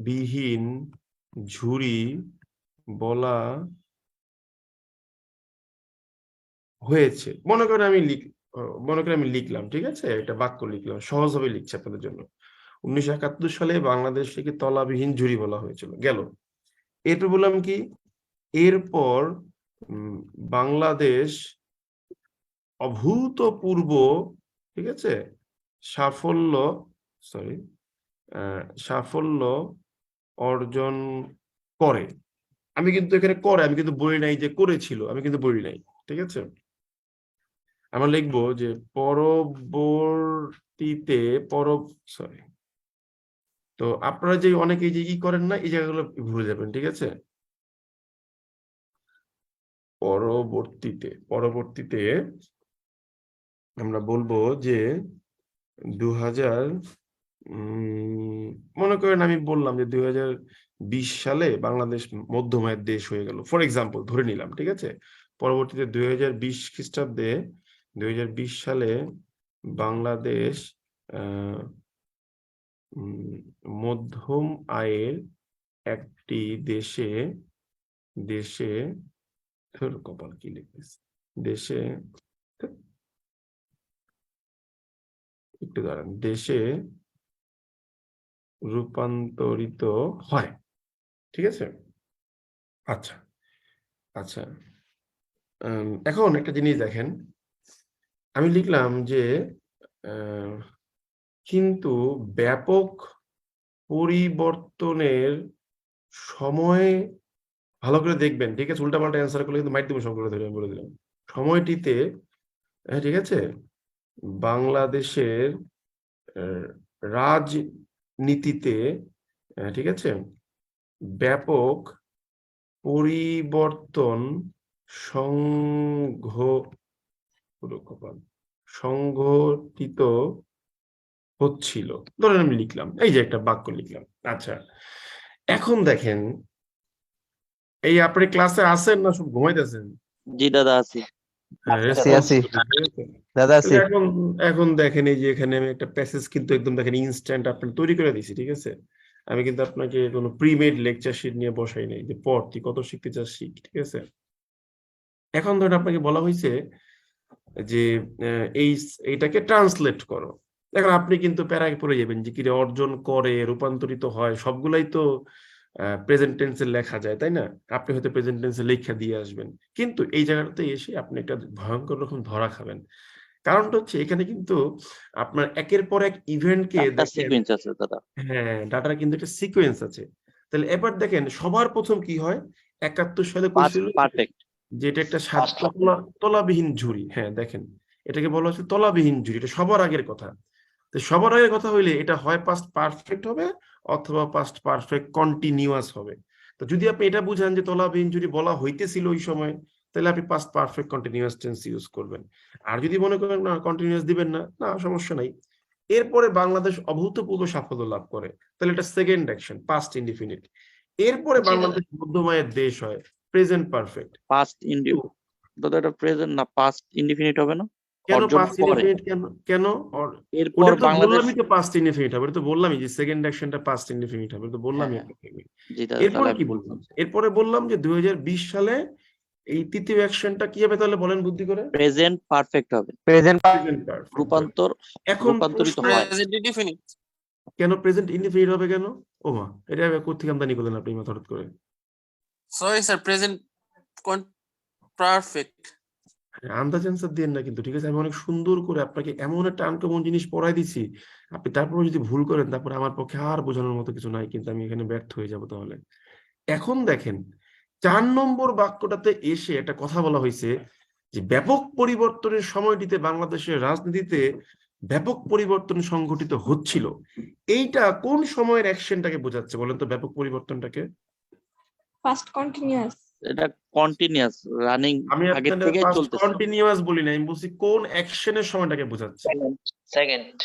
বিহীন ঝুড়ি বলা হয়েছে। মনে করেন আমি লিখলাম, ঠিক আছে, এটা বাক্য লিখলাম, সহজভাবে লিখছি আপনাদের জন্য। 1971 সালে বাংলাদেশকে তলাবিহীন ঝুড়ি বলা হয়েছিল, গেল। এরপর বললাম কি, এরপর বাংলাদেশ অভূতপূর্ব, ঠিক আছে, সাফল্য সাফল্য অর্জন করে। আমি কিন্তু এখানে করে, আমি কিন্তু বলি নাই যে করেছিল, আমি কিন্তু বলি নাই, ঠিক আছে। আমরা লিখবো যে পরবর্তীতে তো আপনারা যে অনেকেই যে করেন না, এই জায়গাগুলো ভুলে যাবেন, ঠিক আছে। পরবর্তীতে আমরা বলবো যে 2000 মনে করেন আমি বললাম যে 2020 সালে বাংলাদেশ মধ্যম আয়ের দেশ হয়ে গেল, ফর এক্সাম্পল ধরে নিলাম, ঠিক আছে। পরবর্তীতে 2020 খ্রিস্টাব্দে 2020 সালে বাংলাদেশ মধ্যম আয়ের একটি দেশে কপাল কি লিখতেছে, একটু দাঁড়ান, দেশে রূপান্তরিত হয়, ঠিক আছে। আচ্ছা আচ্ছা, এখন একটা জিনিস দেখেন, আমি লিখলাম যে কিন্তু ব্যাপক পরিবর্তনের সময়, ভালো করে দেখবেন, ঠিক আছে, উল্টাপাল্টা অ্যান্সার করলে কিন্তু মাইট দিব সবগুলো ধরে, আমি বলে দিলাম। সময়টিতে, ঠিক আছে, বাংলাদেশের রাজনীতিতে, ঠিক আছে, ব্যাপক পরিবর্তন সংঘটিত হচ্ছিল, ধরেন আমি লিখলাম, এই যে একটা বাক্য লিখলাম। আচ্ছা, এখন দেখেন, এই আপনি ক্লাসে আছেন না সব ঘুমাইতেছেন? জি দাদা আছি। দাদা আছি। এখন দেখেন, এই যে এখানে আমি একটা প্যাসেজ কিন্তু একদম দেখেন ইনস্ট্যান্ট আপনার তৈরি করে দিয়েছি, ঠিক আছে। আমি কিন্তু আপনাকে কোনো প্রিমেড লেকচার শিট নিয়ে বসাই নাই যে পড়, তুই কত শিখতে চাস শিখ, ঠিক আছে। এখন ধরেন আপনাকে বলা হয়েছে যে এইটাকে ট্রান্সলেট করো। এখন আপনি কিন্তু প্যারায় পড়ে যাবেন যে কি অর্জন করে, রূপান্তরিত হয়, সবগুলাই তো প্রেজেন্ট টেন্সে লেখা যায়, তাই না। আপনি হয়তো প্রেজেন্ট টেন্সে লেখা দিয়ে আসবেন, কিন্তু এই জায়গাটাতে এসে আপনি একটা ভয়ঙ্কর রকম ধরা খাবেন। কারণটা হচ্ছে এখানে কিন্তু আপনার একের পর এক ইভেন্টকে সিকোয়েন্স আছে দাদা। হ্যাঁ, ডাটার কিন্তু একটা সিকোয়েন্স আছে। তাহলে এবার দেখেন, সবার প্রথম কি হয়, 71 সালে কইছিল পারফেক্ট। যে এটা একটা তলাবিহীন ঝুড়ি। হ্যাঁ দেখেন, এটাকে বলা হচ্ছে তলাবিহীন ঝুড়ি, এটা সবার আগের কথা। তো সবার আগের কথা হইলে এটা হয় পাস্ট পারফেক্ট হবে অথবা পাস্ট পারফেক্ট কন্টিনিউয়াস হবে। তো যদি আপনি এটা বুঝান যে তলাবিহীন ঝুড়ি বলা হইতেছিল ওই সময়, তাহলে আপনি past perfect continuous tense use করবেন। আর যদি মনে করেন না কন্টিনিউয়াস দিবেন না, না সমস্যা নাই। এরপরে বাংলাদেশ অভূতপূর্ব সাফল্য লাভ করে, তাহলে এটা সেকেন্ড অ্যাকশন, পাস্ট ইনডিফিনিট। এরপরে বাংলাদেশ মধ্যম আয়ের দেশ হয়, প্রেজেন্ট পারফেক্ট। পাস্ট ইনডিফিনিট দাদা, এটা প্রেজেন্ট না, পাস্ট ইনডিফিনিট হবে না? কেন অর্জন পাস্ট করে। ইনডিফিনিট? কেন এরপর ওটা তো বাংলাদেশ, বললামই তো পাস্ট ইনডিফিনিট হবে, এটা তো বললামই যে সেকেন্ড অ্যাকশনটা পাস্ট ইনডিফিনিট হবে, তো বললামই আপনাকে। জি দাদা, এরপরে তাহলে কি আমি বললাম? এরপরে বললাম যে 2020 সালে এই তৃতীয় অ্যাকশনটা কি হবে, তাহলে বলেন বুদ্ধি করে। প্রেজেন্ট পারফেক্ট হবে। Present perfect. রূপান্তরিত প্রশ্ন হয়। কেন প্রেজেন্ট ইনডিফিনিট হবে কেন? ও মা, এটা কোত্থেকে আমদানি করলেন আপনি মাথা হঠাৎ করে? Sorry sir, present perfect. আন্দাজ অ্যান্সার দিয়েন না কিন্তু, ঠিক আছে। আমি অনেক সুন্দর করে আপনাকে এমন একটা আনকমন জিনিস পড়াই দিছি, আপনি তারপরে যদি ভুল করেন, তারপরে আমার পক্ষে আর বোঝানোর মতো কিছু নাই, কিন্তু আমি এখানে ব্যর্থ হয়ে যাব তাহলে। এখন দেখেন, 4 নম্বর বাক্যটাতে এসে একটা কথা বলা হয়েছে যে ব্যাপক পরিবর্তনের সময়টিতে বাংলাদেশের রাজনীতিতে ব্যাপক পরিবর্তন সংঘটিত হচ্ছিল। এইটা কোন সময়ের অ্যাকশনটাকে বোঝাচ্ছে বলেন তো, ব্যাপক পরিবর্তনটাকে? Fast continuous. এটা কন্টিনিউয়াস রানিং, আমি আগে আপনাদের থেকে ফার্স্ট চলতেছে। কন্টিনিউয়াস বলি না, আমি বলছি কোন অ্যাকশনের সময়টাকে বোঝাচ্ছে। সেকেন্ড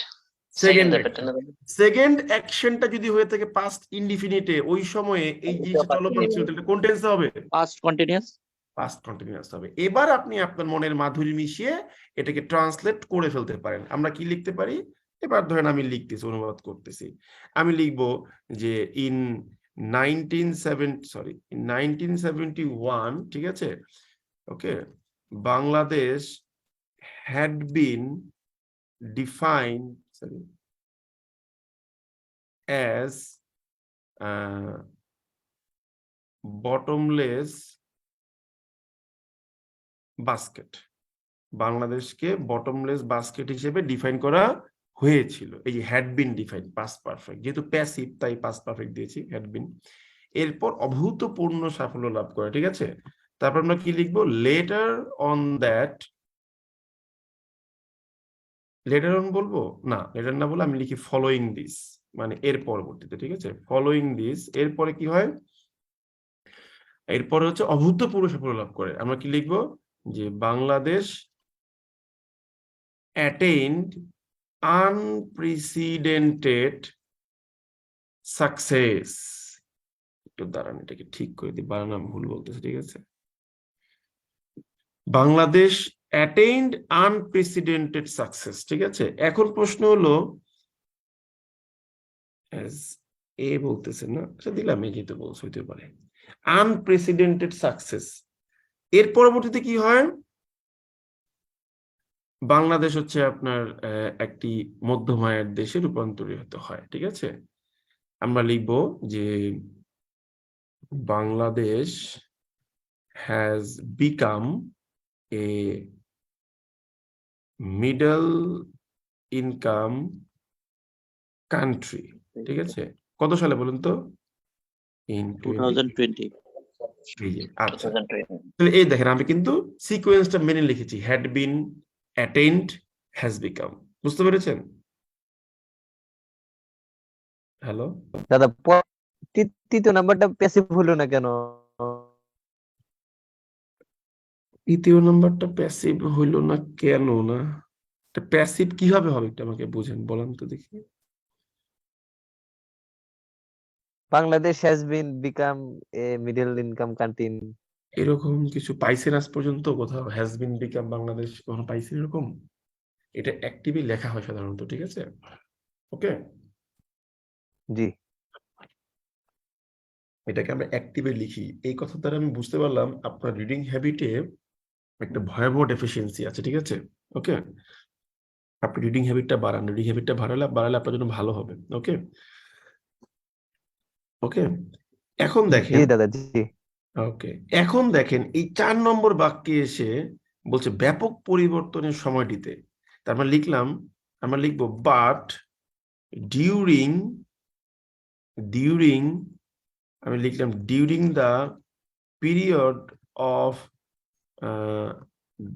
সেকেন্ড অ্যাকশনটা যদি হয়ে থাকে পাস্ট ইনডিফিনিটে, ওই সময়ে এই জিনিসটা চলমান ছিল, তাহলে কোন টেন্সে হবে? Past continuous. পাস্ট কন্টিনিউয়াস হবে। এবার আপনি আপনার মনের মাধুরী মিশিয়ে এটাকে ট্রান্সলেট করে ফেলতে পারেন। আমরা কি লিখতে পারি? এবার ধরেন আমি লিখতেছি, অনুবাদ করতেছি, আমি লিখবো যে ইন 1971, ঠিক আছে, okay, Bangladesh had been defined as bottomless basket. বাংলাদেশকে বটমলেস বাস্কেট হিসেবে ডিফাইন করা হয়েছিল। এই যে had been define, past perfect, যেহেতু প্যাসিভ তাই পাস্ট পারফেক্ট দিয়েছি, হ্যাড বিন। এরপর অভূতপূর্ণ সাফল্য লাভ করে, ঠিক আছে। তারপর আমরা কি লিখবো, letter on that, letter on বলবো না, লেটার না বলে আমি লিখি ফলোইং দিস, মানে এর পরবর্তীতে, ঠিক আছে, ফলোইং দিস। এরপরে কি হয়, এরপরে হচ্ছে অভূতপূর্ণ সাফল্য লাভ করে, আমরা কি লিখবো যে বাংলাদেশ attained unprecedented success. একটু দাঁড়ান, এটাকে ঠিক করে দিই, বানান ভুল বলতেছে, ঠিক আছে। বাংলাদেশ attained unprecedented success, ঠিক আছে। এখন প্রশ্ন হলো, এ বলতেছে না, আচ্ছা দিলাম, এই যেহেতু বলছে হইতে পারে, আনপ্রেসিডেন্টেড সাকসেস। এর পরবর্তীতে কি হয়, বাংলাদেশ হচ্ছে আপনার একটি মধ্যম আয়ের দেশে রূপান্তরিত হয়, ঠিক আছে। আমরা লিখব যে Bangladesh has become a middle income country, ঠিক আছে। কত সালে বলুন তো, in 2020। আচ্ছা, তাহলে এই দেখেন আমি কিন্তু সিকোয়েন্সটা মেনে লিখেছি, had been, attained, has become, বুঝতে পেরেছেন? হ্যালো দাদা, তৃতীয় নাম্বারটা প্যাসিভ হলো না কেন? তৃতীয় নাম্বারটা প্যাসিভ হইলো না কেন? না, প্যাসিভ কিভাবে হবে এটা আমাকে বুঝেন, বলেন তো দেখি। Bangladesh has been become a middle income country. এরকম কিছু পাইছেন আজ পর্যন্ত কোথাও, হ্যাজ বিন বিকাম বাংলাদেশ কখনো পাইছেন এরকম? এটা অ্যাক্টিভলি লেখা হয় সাধারণত, ঠিক আছে, ওকে। জি, এটাকে আমরা অ্যাক্টিভে লিখি। এই কথা দ্বারা আমি বুঝতে পারলাম আপনার রিডিং হ্যাবিটে একটা ভয়াবহ ডেফিসিয়েন্সি আছে, ঠিক আছে, ওকে। আপনি রিডিং হ্যাবিটটা বাড়ান, রিডিং হ্যাবিটটা বাড়ালে আপনার জন্য ভালো হবে, ওকে ওকে। এখন জি দেখেন, দাদা, জি। ওকে, এখন দেখেন এই 4 নম্বর বাক্যে এসে বলছে ব্যাপক পরিবর্তনের সময়টিতে, তার মানে লিখলাম, আমরা লিখবো বাট ডিউরিং, আমি লিখলাম during the period of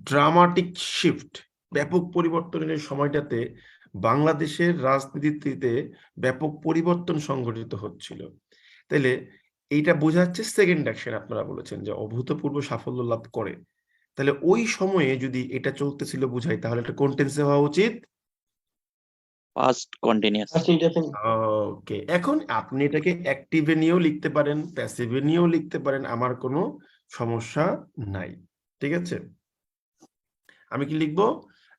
dramatic shift, ব্যাপক পরিবর্তনের সময়টাতে বাংলাদেশের রাজনীতিতে ব্যাপক পরিবর্তন সংঘটিত হচ্ছিল। তাহলে এইটা বোঝাচ্ছে সেকেন্ড অ্যাকশন, আপনারা বলেছেন যে অভূতপূর্ব সাফল্য লাভ করে, তাহলে ওই সময়ে যদি এটা চলতেছিল বুঝাই, তাহলে এটা কোন টেন্সে হওয়া উচিত? Past continuous. ওকে, এখন আপনি এটাকে অ্যাক্টিভে নিয়েও লিখতে পারেন, প্যাসিভে নিয়েও লিখতে পারেন, আমার কোনো সমস্যা নাই, ঠিক আছে। আমি কি লিখবো,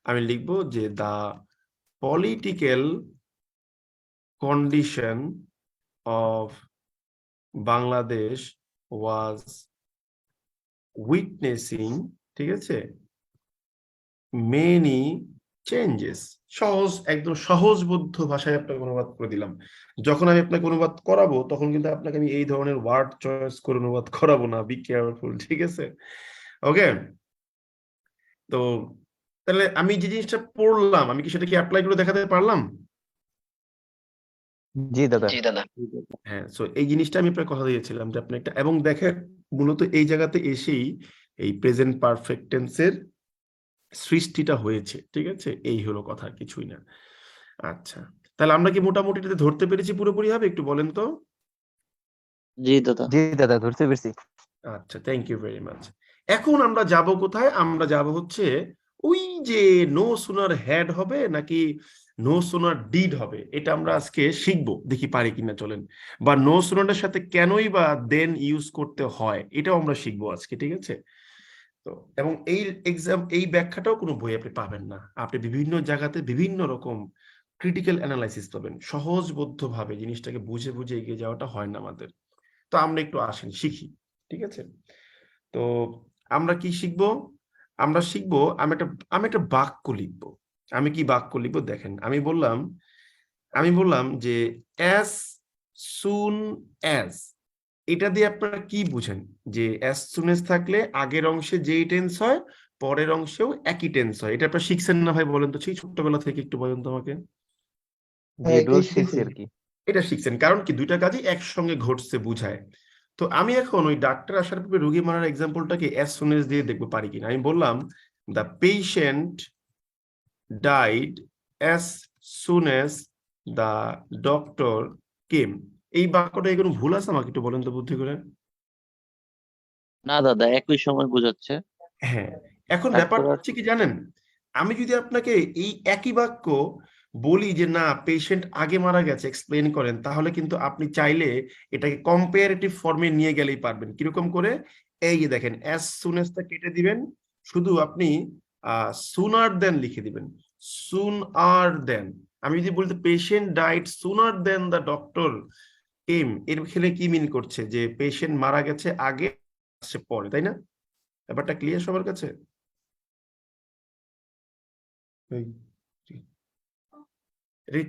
আমি লিখবো যে the political condition of Bangladesh was witnessing, ঠিক আছে, মেনি চেঞ্জেস। সহজ, একদম সহজবোধ্য ভাষায় আপনাকে অনুবাদ করে দিলাম। যখন আমি আপনাকে অনুবাদ করাবো তখন কিন্তু আপনাকে আমি এই ধরনের ওয়ার্ড চয়েস করে অনুবাদ করাবো না, বি কেয়ারফুল, ঠিক আছে, ওকে। তো তাহলে আমি যে জিনিসটা পড়লাম, আমি কি সেটা কি অ্যাপ্লাই করে দেখাতে পারলাম? জি দাদা। হ্যাঁ, সো এই জিনিসটা আমি আপনার কথা দিয়েছিলাম যে আপনি একটা, এবং দেখেন মূলত এই জায়গাতে এসেই এই প্রেজেন্ট পারফেক্ট টেন্সের সৃষ্টিটা হয়েছে, ঠিক আছে, এই হলো কথা, কিছুই না। আচ্ছা, তাহলে আমরা কি মোটামুটি এটাতে ধরতে পেরেছি পুরোপুরি হবে, একটু বলেন তো? জি দাদা। জি দাদা, ধরতে পেরেছি। আচ্ছা, থ্যাংক ইউ ভেরি মাচ। এখন আমরা যাব কোথায়, আমরা যাব হচ্ছে ওই যে নো সুনার হ্যাড হবে নাকি নো সুনার ডিড হবে, এটা আমরা আজকে শিখবো, দেখি পারি কিনা, চলেন। বা নো সুনারের সাথে কেনই বা দেন ইউজ করতে হয়, এটাও আমরা শিখবো আজকে, ঠিক আছে। তো এবং এই ব্যাখ্যাটাও কোনো বই আপনি পাবেন না, আপনি বিভিন্ন জায়গাতে বিভিন্ন রকম ক্রিটিক্যাল অ্যানালাইসিস পাবেন, সহজবোধ্যভাবে জিনিসটাকে বুঝে বুঝে এগিয়ে যাওয়াটা হয় না আমাদের। তো আমরা একটু আসেন শিখি, ঠিক আছে? তো আমরা কি শিখবো? আমরা শিখবো, আমি একটা বাক্য লিখবো। আমি কি বাক্য লিখবো দেখেন, আমি বললাম যে অ্যাজ সুন অ্যাজ, এটা দিয়ে আপনারা কি বুঝেন? যে অ্যাজ সুন অ্যাজ থাকলে আগের অংশে যেই টেন্স হয় পরের অংশেও একই টেন্স হয়। এটা আপনারা শিখছেন না ভাই? বলেন তো, সেই ছোট্টবেলা থেকে একটু বলেন তো আমাকে। জি, হ্যাঁ, রোজ এই শিখছি শিখছি। আর কি। এটা শিখছেন কারণ কি দুইটা কাজই একসঙ্গে ঘটছে বুঝায়। তো আমি এখন ওই ডাক্তার আসার পূর্বে রোগী মারার এক্সাম্পলটাকে অ্যাজ সুন অ্যাজ দিয়ে দেখবো পারি কিনা। আমি বললাম the patient died as soon as the doctor came. এই বাক্যটা কোনো ভুল আছে? আমাকে একটু বলেন তো বুদ্ধি করে। না দাদা, একই সময় বোঝাচ্ছে। হ্যাঁ, এখন তারপর ব্যাপারটা আর হচ্ছে কি জানেন, আমি যদি আপনাকে এই একই বাক্য বলি যে না পেশেন্ট আগে মারা গেছে এক্সপ্লেন করেন, তাহলে কিন্তু আপনি চাইলে এটাকে কম্পারেটিভ ফর্মে নিয়ে গেলেই পারবেন। কিরকম করে? এই যে দেখেন অ্যাজ সুন এসটা কেটে দিবেন, শুধু আপনি সুনার দেন লিখে দিবেন, সুন আর দেন। আমি যদি বলতে patient died sooner then the doctor came, এর খেলে কি মিন করছে? যে পেশেন্ট মারা গেছে আগে, আসছে পরে, তাই না? ব্যাপারটা ক্লিয়ার সবার কাছে?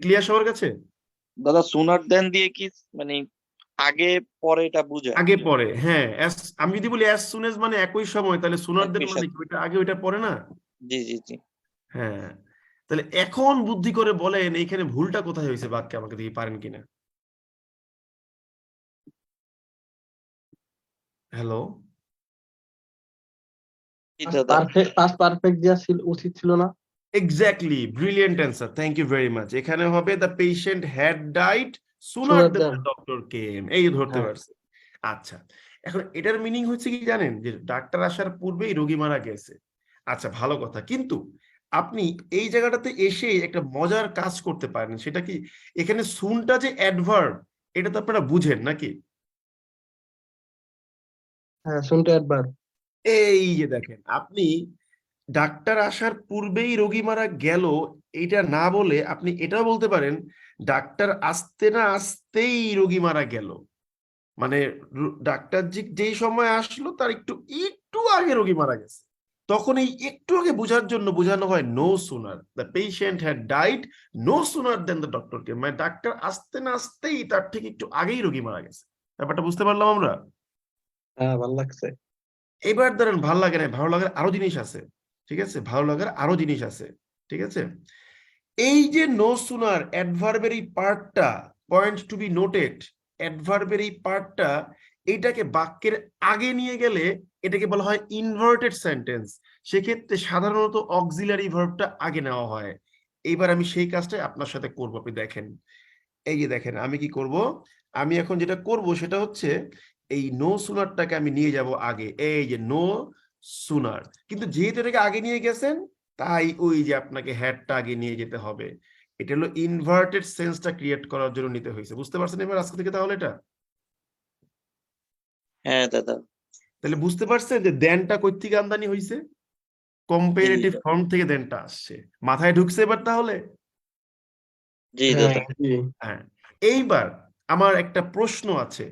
ক্লিয়ার সবার কাছে? দাদা সুনার দেন দিয়ে কি মানে আগে পরে এটা বুঝায়? আগে পরে, হ্যাঁ। আমি যদি বলি অ্যাজ সুন এজ মানে একই সময়, তাহলে সুনার দেন একই মানে সাথে। কি ওইটা আগে ওইটা পরে না? জি জি জি। হ্যাঁ, তাহলে এখন বুদ্ধি করে বলেন এইখানে ভুলটা কোথায় হয়েছে বাক্যে, আমাকে দেখি পারেন কিনা। হ্যালো, জি দাদা। পাস্ট পারফেক্ট দেওয়া উচিত ছিল না? Exactly, brilliant answer, thank you very much. এখানে হবে the patient had died sooner sooner than than. The doctor came. এই ধরতে হ্যাঁ। পারছে। আচ্ছা, এখন এটার মিনিং হচ্ছে কি জানেন, যে ডাক্তার আসার পূর্বেই রোগী মারা গেছে। আচ্ছা, ভালো কথা, কিন্তু আপনি এই জায়গাটাতে এসে একটা মজার কাজ করতে পারেন। সেটা কি, এখানে সুনটা যে অ্যাডভার্ব, এটা তো আপনারা বুঝেন নাকি? হ্যাঁ, শুনতে একবার। এই যে দেখেন, আপনি ডাক্তার আসার পূর্বেই রোগী মারা গেল, এইটা না বলে আপনি এটাও বলতে পারেন ডাক্তার আসতে না আসতেই রোগী মারা গেল। মানে ডাক্তার যেই সময় আসলো তার একটু একটু আগে রোগী মারা গেছে। তখন এই একটু আগে বোঝার জন্য বোঝানো হয় no sooner the patient had died no sooner then the doctor came, মানে ডাক্তার আসতে না আসতেই তার ঠিক একটু আগেই রোগী মারা গেছে। ব্যাপারটা বুঝতে পারলাম আমরা? হ্যাঁ, ভালো লাগছে। এবার ধরেন ভালো লাগে না, ভালো লাগার আরো জিনিস আছে, ঠিক আছে? ভালো লাগার আরো জিনিস আছে, ঠিক আছে? এই যে নো সুনার অ্যাডভার্বের এই পার্টটা, পয়েন্ট টু বি নোটেড, অ্যাডভার্বের এই পার্টটা এইটাকে বাক্যের আগে নিয়ে গেলে এটাকে বলা হয় ইনভার্টেড সেন্টেন্স। সেক্ষেত্রে সাধারণত অক্সিলারি ভার্বটা আগে নেওয়া হয়। এইবার আমি সেই কাজটাই আপনার সাথে করবো, আপনি দেখেন। এই যে দেখেন আমি কি করব, আমি এখন যেটা করব সেটা হচ্ছে এই নো সুনারটাকে আমি নিয়ে যাব আগে, এই যে নো সুনার। কিন্তু যেহেতু এটাকে আগে নিয়ে গেছেন, তাই ওই যে আপনাকে হ্যাডটা আগে নিয়ে যেতে হবে। এটা হলো ইনভার্টেড সেন্সটা ক্রিয়েট করার জন্য নিতে হয়েছে। বুঝতে পারছেন এবার আজকে থেকে? তাহলে এটা হ্যাঁ দাদা। তাহলে বুঝতে পারছেন যে দেনটা কই থেকে আমদানি হয়েছে? জি কম্পারেটিভ ফর্ম থেকে দেনটা আসছে। মাথায় ঢুকছে এবার তাহলে? জি হ্যাঁ, দাদা। জি। হ্যাঁ, এইবার আমার একটা প্রশ্ন আছে।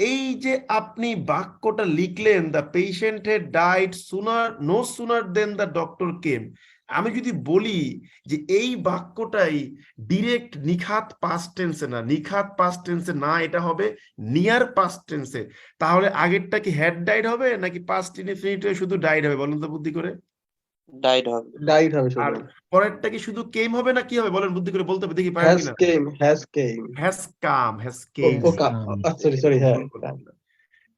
এই যে আপনি বাক্যটা লিখলেন the patient had died sooner no sooner then the doctor came, আমি যদি বলি যে এই বাক্যটাই ডিরেক্ট নিখাত পাস্ট টেন্সে না, নিখাত পাস্ট টেন্সে না, এটা হবে নিয়ার পাস্ট টেন্সে, তাহলে আগেরটা কি হ্যাড ডাইড হবে নাকি পাস্ট ইনডিফিনিট শুধু ডাইড হবে? বলুন তো বুদ্ধি করে। ডাইড হবে। ডাইট হবে আর শুধু। পরেরটা কি শুধু কেম হবে না কি হবে? বলেন বুদ্ধি করে, বলতে হবে, দেখি পারেন হ্যাজ কিনা। Came, has came. Has come, has ও কেম। ও সরি সরি, হ্যাঁ।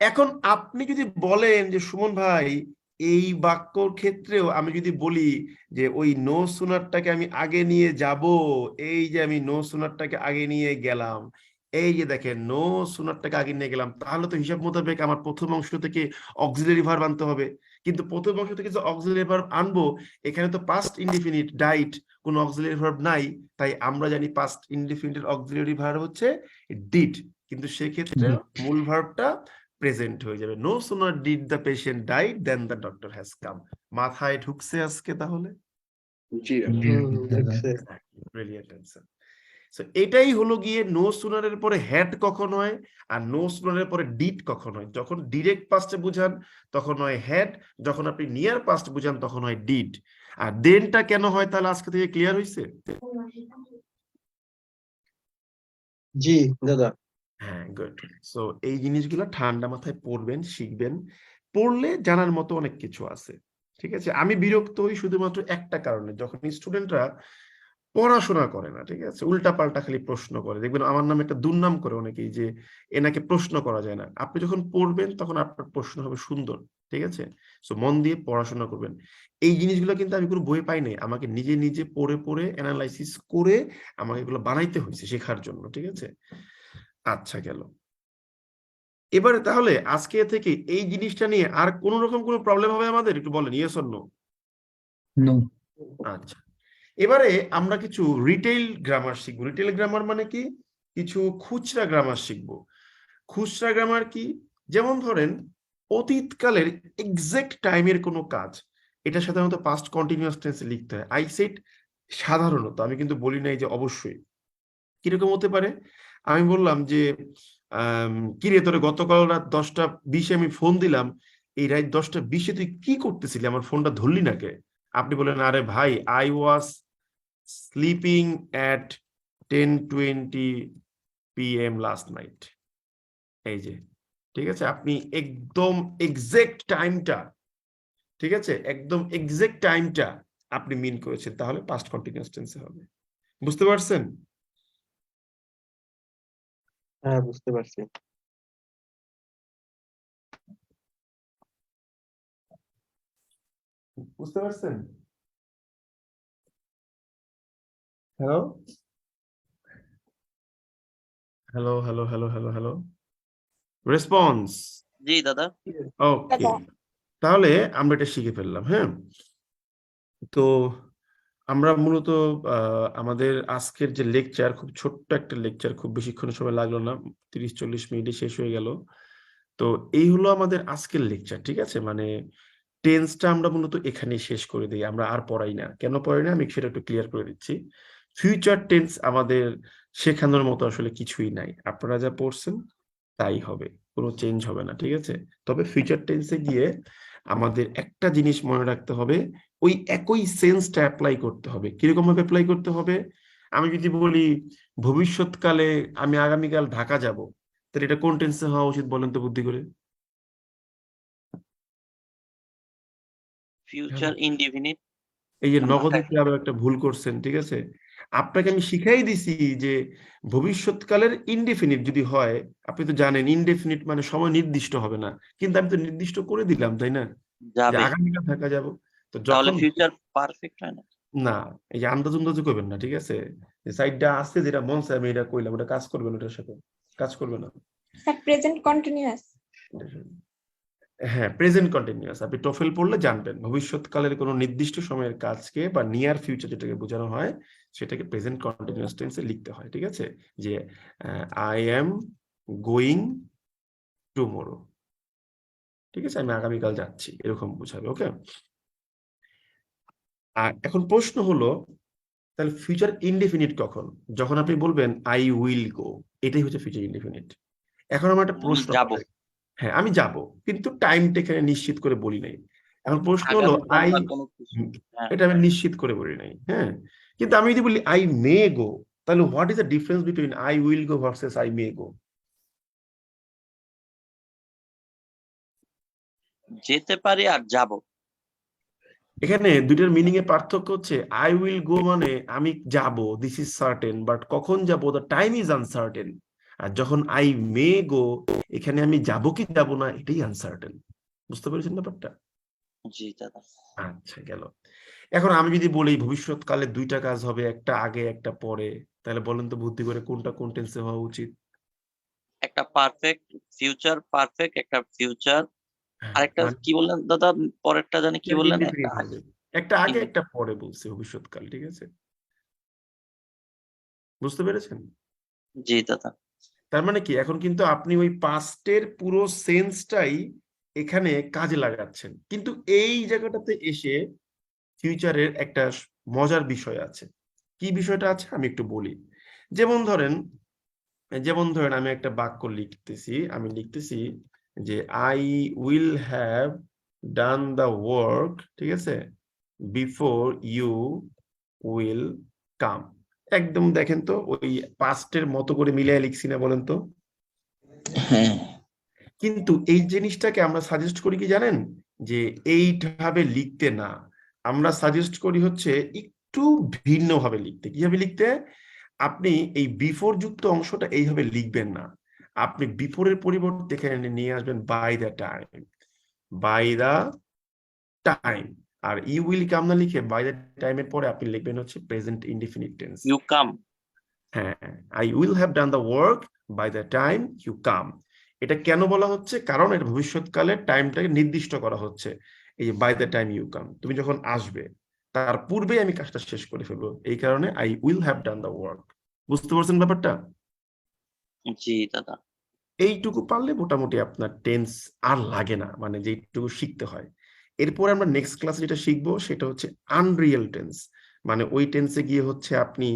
এখন আপনি যদি বলেন যে সুমন ভাই এই বাক্যর ক্ষেত্রেও আমি যদি বলি যে ওই নো সুনারটাকে আমি আগে নিয়ে যাব, এই যে আমি নো সুনারটাকে আগে নিয়ে গেলাম, এই যে দেখেন নো সুনারটাকে আগে নিয়ে গেলাম, তাহলে তো হিসাব মোতাবেক আমার প্রথম অংশ থেকে অক্সিলারি ভার্ব আনতে হবে। কিন্তু প্রথম অংশ থেকে যে অক্সিলারি ভার্ব আনবো, এখানে তো পাস্ট ইনডিফিনিট ডাইট, কোনো অক্সিলারি ভার্ব নাই। তাই আমরা জানি পাস্ট ইনডিফিনিটের অক্সিলারি ভার্ব হচ্ছে ডিড, কিন্তু সেক্ষেত্রে মূল ভার্বটা প্রেজেন্ট হয়ে যাবে। No sooner did the patient die then the doctor has come. মাথায় ঢুকছে আজকে তাহলে? জি, দেখছে। Brilliant answer. So, এটাই হলো গিয়ে নো সুনারের পরে হ্যাড কখন হয় আর নো সুনারের পরে ডিড কখন হয়। যখন ডিরেক্ট পাস্টে বুঝান তখন হয় হ্যাড, যখন আপনি নিয়ার পাস্ট বুঝান তখন হয় ডিড। আর দেনটা কেন হয় তাহলে আজকে থেকে ক্লিয়ার হয়েছে? জি দাদা। হ্যাঁ, গুড। সো এই জিনিসগুলো ঠান্ডা মাথায় পড়বেন, শিখবেন। পড়লে জানার মতো অনেক কিছু আছে, ঠিক আছে? আমি বিরক্ত হই শুধুমাত্র একটা কারণে, যখন স্টুডেন্টরা পড়াশোনা করে না, ঠিক আছে, উল্টা পাল্টা খালি প্রশ্ন করে। দেখবেন আমার নামে একটা দুর্নাম করে অনেকেই যে এনাকে প্রশ্ন করা যায় না। আপনি যখন পড়বেন তখন আপনার প্রশ্ন হবে সুন্দর, ঠিক আছে? সো মন দিয়ে পড়াশোনা করবেন। এই জিনিসগুলো কিন্তু আমি কোনো বই পাই নাই, আমাকে নিজে নিজে পড়ে পড়ে অ্যানালাইসিস করে আমাকে এগুলো বানাইতে হয়েছে শেখার জন্য, ঠিক আছে? আচ্ছা, গেল। এবারে তাহলে আজকে থেকে এই জিনিসটা নিয়ে আর কোন রকম কোনো প্রবলেম হবে আমাদের? একটু বলেন, ইয়েস অর নো? নো। আচ্ছা, এবারে আমরা কিছু রিটেইল গ্রামার শিখবো। রিটেইল গ্রামার মানে কি? কিছু খুচরা গ্রামার শিখবো। খুচরা গ্রামার কি? যেমন ধরেন অতীতকালের এক্সাক্ট টাইমের কোনো কাজ, এটা সাধারণত পাস্ট কন্টিনিউয়াস টেন্সে লিখতে হয়। আই সেড সাধারণত, আমি কিন্তু বলি নাই যে অবশ্যই। কিরকম হতে পারে? আমি বললাম যে কিরে তোরে গতকাল রাত 10:20 আমি ফোন দিলাম, এই রাত 10:20 তুই কি করতেছিলি, আমার ফোনটা ধরলি না কে? আপনি বলেন, আরে ভাই, I was sleeping at 10:20 PM last night. এই যে, ঠিক আছে, আপনি একদম এক্সাক্ট টাইমটা, ঠিক আছে, একদম এক্সাক্ট টাইমটা আপনি মিন করেছেন, তাহলে পাস্ট কন্টিনিউয়াস টেন্সে হবে। বুঝতে পারছেন? হ্যাঁ, বুঝতে পারছি। বুঝতে পারছেন? Hello hello hello hello hello hello, response. জি দাদা। ওকে, তাহলে আমরা এটা শিখে ফেললাম। হ্যাঁ, তো আমরা মূলত আমাদের আজকের যে লেকচার, খুব ছোট্ট একটা লেকচার, খুব বেশিক্ষণ সময় লাগলো না, 30-40 মিনিটে শেষ হয়ে গেল। তো এই হলো আমাদের আজকের লেকচার, ঠিক আছে? মানে টেন্সটা আমরা মূলত এখানেই শেষ করে দিই, আমরা আর পড়াই না। কেন পড়াই না আমি সেটা একটু ক্লিয়ার করে দিচ্ছি। ফিউচার টেন্স আমাদের শেখানোর মতো আসলে কিছুই নাই, আপনারা যা পড়ছেন তাই হবে, কোনো চেঞ্জ হবে না, ঠিক আছে? তবে ফিউচার টেন্সে গিয়ে আমাদের একটা জিনিস মনে রাখতে হবে, ওই একই সেন্সটা অ্যাপ্লাই করতে হবে। কিরকম ভাবে অ্যাপ্লাই করতে হবে? আমি যদি বলি ভবিষ্যৎকালে আমি আগামীকাল ঢাকা যাব, তাহলে এটা কোন টেন্সে হওয়া উচিত বলেন তো বুদ্ধি করে? Future indefinite. এই যে নগদে আরো একটা ভুল করছেন, ঠিক আছে? আপনাকে আমি শিখাই দিছি যে ভবিষ্যৎকালের ইনডেফিনিট যদি হয়, আপনি তো জানেন ইনডেফিনিট মানে সময় নির্দিষ্ট হবে না, কিন্তু আমি তো নির্দিষ্ট করে দিলাম, তাই না, যে যাবে, আগামীকাল ঢাকা যাব। তো তাহলে যখন ফিউচার পারফেক্ট হয় না। না, এই যে আন্দাজ উন্দাজ করবেন না, ঠিক আছে? যে সাইডটা আছে যেটা মন চায় আমি এটা কইলাম, ওটা কাজ করবে না, ওটার সাথে কাজ করবে না। Sir present continuous. হ্যাঁ, প্রেজেন্ট কন্টিনিউয়াস আপনি টোফেল পড়লে জানবেন, ভবিষ্যৎকালের কোনো নির্দিষ্ট সময়ের কাজকে বা নিয়ার ফিউচার যেটাকে বোঝানো হয় সেটাকে প্রেজেন্ট কন্টিনিউয়াস টেন্সে লিখতে হয়, ঠিক আছে? যে আই এম গোয়িং টুমরো, ঠিক আছে, আমি আগামীকাল যাচ্ছি, এরকম বোঝাবে। ওকে, আর এখন প্রশ্ন হলো, তাহলে ফিউচার ইনডেফিনিট কখন? যখন আপনি বলবেন আই উইল গো, এটাই হচ্ছে ফিউচার ইনডেফিনিট। এখন আমার একটা প্রশ্ন যাব, আছে। হ্যাঁ, আমি যাব, কিন্তু টাইমটা এখানে নিশ্চিত করে বলি নাই। এখন প্রশ্ন হলো আগামীকাল আই, বা কোনো কিছু। হ্যাঁ, এটা আমি নিশ্চিত করে বলি নাই। হ্যাঁ, কিন্তু আমি যদি বলি আই মে গো, তাহলে what is the difference between I will go versus I may go? যেতে পারি আর যাব। এখানে দুইটার মিনিং এ পার্থক্য হচ্ছে, আই উইল গো মানে আমি যাব, দিস ইজ সার্টেন, বাট কখন যাব, দ্য টাইম ইজ আনসার্টেন। আর যখন আই মে গো, এখানে আমি যাব কি যাব না এটাই আনসার্টেন। বুঝতে পেরেছেন ব্যাপারটা? জি দাদা। আচ্ছা, গেল। এখন আমি যদি বলি ভবিষ্যৎকালে দুইটা কাজ হবে, একটা আগে একটা পরে, তাহলে বলেন তো বুদ্ধি করে কোনটা কোন টেন্সে হওয়া উচিত? একটা পারফেক্ট ফিউচার, পারফেক্ট একটা ফিউচার, আরেকটা মানে কি বললেন দাদা? পরেরটা জানি কি বললেন? একটা indefinite হবে। একটা আগে একটা পরে বলছে ভবিষ্যৎকাল, ঠিক আছে? বুঝতে পেরেছেন? জি দাদা। তার মানে কি, এখন কিন্তু আপনি ওই পাস্টের পুরো সেন্সটাই এখানে কাজে লাগাচ্ছেন, কিন্তু এই জায়গাটাতে এসে ফিউচারের একটা মজার বিষয় আছে। কি বিষয়টা আছে আমি একটু বলি। যেমন ধরেন আমি একটা বাক্য লিখতেছি যে I will have done the work, ঠিক আছে, বিফোর ইউ উইল কাম। একদম দেখেন তো ওই পাস্টের মতো করে মিলিয়ে লিখছি না, বলেন তো? হ্যাঁ কিন্তু এই জিনিসটাকে আমরা সাজেস্ট করি কি জানেন, যে এইভাবে লিখতে না, আমরা সাজেস্ট করি হচ্ছে একটু ভিন্নভাবে লিখতে। কিভাবে লিখতে? আপনি এই বিফোর যুক্ত অংশটা এইভাবে লিখবেন না, আপনি বিফোরের পরিবর্তে এখানে নিয়ে আসবেন by the time, by the time. আর ইউ উইল কাম না লিখে বাই দ্য টাইমের পরে আপনি লিখবেন হচ্ছে present indefinite tense. You come. হ্যাঁ, I will have done the work by the time you come. এটা কেন বলা হচ্ছে? কারণ এটা ভবিষ্যৎকালে টাইমটাকে নির্দিষ্ট করা হচ্ছে। এই যে by the time you come, তুমি যখন আসবে তার পূর্বে আমি কাজটা শেষ করে ফেলবো, এই কারণে I will have done the work. বুঝতে পারছেন ব্যাপারটা? জি দাদা। এইটুকু পারলে মোটামুটি আপনার টেন্স আর লাগে না, মানে যেটুকু শিখতে হয়। এরপরে আমরা নেক্সট ক্লাসে যেটা শিখবো সেটা হচ্ছে আনরিয়েল টেন্স, মানে ওই টেন্সে গিয়ে হচ্ছে আপনি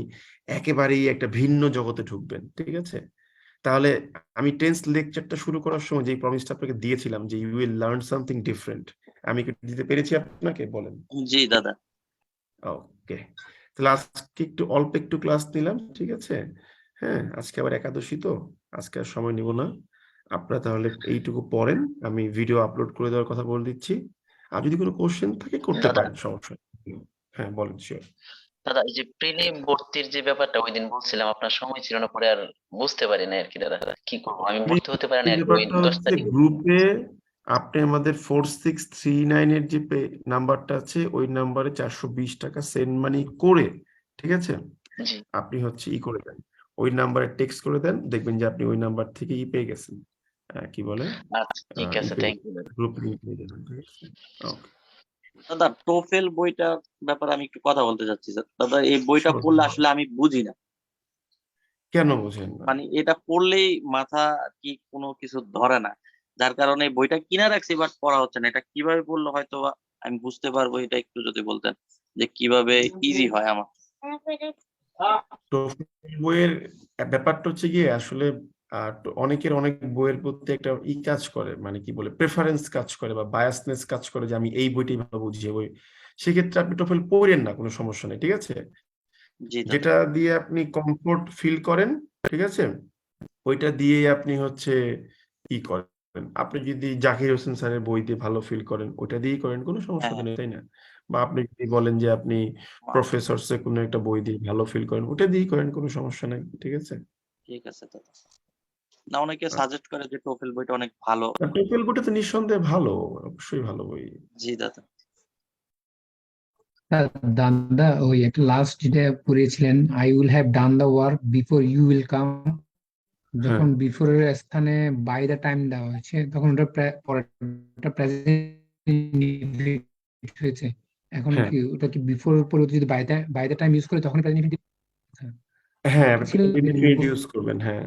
একেবারেই একটা ভিন্ন জগতে ঢুকবেন, ঠিক আছে? তাহলে আমি টেন্স লেকচারটা শুরু করার সময় যে প্রমিসটা আপনাকে দিয়েছিলাম যে you will learn something different, আমি কি দিতে পেরেছি আপনাকে? বলেন। জি দাদা। ওকে, তাহলে আজকে অল্প একটু ক্লাস নিলাম, ঠিক আছে? হ্যাঁ, আজকে আবার একাদশী তো, আজকে আর সময় নিব না। আপনারা তাহলে এইটুকু পড়েন, আমি ভিডিও আপলোড করে দেওয়ার কথা বলে দিচ্ছি। আর যদি কোনো কোশ্চেন থাকে করতে দাদা পারেন, সমস্যা নেই। হ্যাঁ বলেন, শিওর। দাদা এই যে প্রিলিম ভর্তির যে ব্যাপারটা ওই দিন বলছিলাম আপনার সময় ছিল না পরে আর বুঝতে পারি না আর কি দাদা, কি করবো আমি ভর্তি হতে পারি না আর কি ওই ব্যাপারটা 10 হচ্ছে তারিখ। গ্রুপে আপনি আমাদের 4639 এর যে নাম্বারটা আছে ওই নাম্বারে 420 টাকা সেন্ড মানি করে, ঠিক আছে, জি আপনি হচ্ছে করে দেন, ওই নাম্বারে টেক্সট করে দেন, দেখবেন যে আপনি ওই নাম্বার থেকে পেয়ে গেছেন, কি বলে, আচ্ছা ঠিক আছে, থ্যাংক ইউ দাদা। গ্রুপ লিংক পেয়ে যাবেন, ঠিক আছে? ওকে, দাদা টোফেল বইটার ব্যাপারে আমি একটু কথা বলতে চাচ্ছি স্যার। দাদা এই বইটা পড়লে আসলে আমি বুঝি না, কেন বোঝেন না? মানে এটা পড়লেই মাথা কি কোনো কিছু ধরে না, যার কারণে এই বইটা কিনা রাখছি বাট পড়া হচ্ছে না। এটা কিভাবে পড়লে হয়তো বা আমি বুঝতে পারবো, এটা একটু যদি বলতেন যে কিভাবে ইজি হয় আমার। তো বইয়ের ব্যাপারটা হচ্ছে গিয়ে আসলে অনেকের অনেক বইয়ের প্রতি একটা কাজ করে, মানে কি বলে, প্রেফারেন্স কাজ করে বা বায়াসনেস কাজ করে যে আমি এই বইটাই ভালো বুঝি বই। সেক্ষেত্রে আপনি টোফেল পড়েন না, কোনো সমস্যা নেই, ঠিক আছে? জি দাদা। যেটা দিয়ে আপনি কমফোর্ট ফিল করেন, ঠিক আছে, ওইটা দিয়ে আপনি হচ্ছে করেন। আপনি যদি জাকির হোসেন স্যারের বই দিয়ে ভালো ফিল করেন ওইটা দিয়েই করেন, কোনো সমস্যা তো হ্যাঁ নেই, তাই না? বা আপনি যদি বলেন যে আপনি প্রফেসরসে কোনো একটা বই দিয়ে ভালো ফিল করেন ওটা দিয়েই করেন, কোনো সমস্যা নেই, ঠিক আছে? ঠিক আছে দাদা। না অনেকে সাজেস্ট করে যে টোফেল বইটা অনেক ভালো। টোফেল বইটা তো নিঃসন্দেহে ভালো, অবশ্যই ভালো বই। জি দাদা। দাদা ওই একটা লাস্ট যেটা পড়িয়েছিলেন I will have done the work before you will come, হ্যাঁ যখন বিফোরের স্থানে বাই দ্য টাইম দেওয়া হয়েছে তখন ওটা পরেরটা প্রেজেন্ট হয়েছে। এখন হ্যাঁ কি ওটা কি বিফোর পরিবর্তে যদি বাই দ্য টাইম ইউজ করে তখন প্রেজেন্ট হ্যাঁ, ছিল ইনডিফিনিট ইউজ করবেন, হ্যাঁ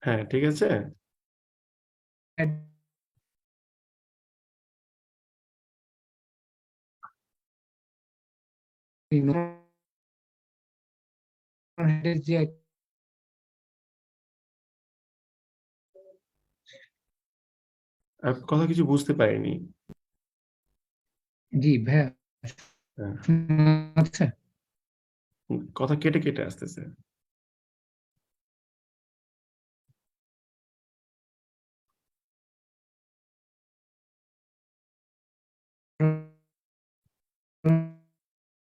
হ্যাঁ, ঠিক আছে। যে কথা কিছু বুঝতে পারিনি। জি ভাইয়া হ্যাঁ, আচ্ছা কথা কেটে কেটে আসতেছে।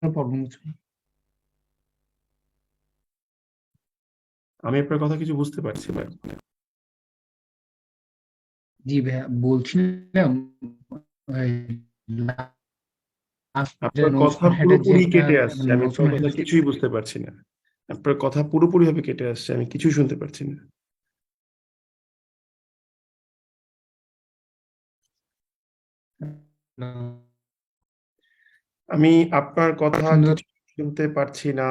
প্রবলেম হচ্ছে। আমি আপনার কথা কিছু বুঝতে পারছি না। জি ভাইয়া বলছিলাম আপনার কথা যে পুরোপুরি একটা কেটে আসছে, আমি নতুন আপনার কথা কিছুই বুঝতে পারছি না। আপনার কথা পুরোপুরি ভাবে কেটে আসছে, আমি কিছুই শুনতে পারছি না। আমি আপনার কথা কিছু শুনতে পারছি না,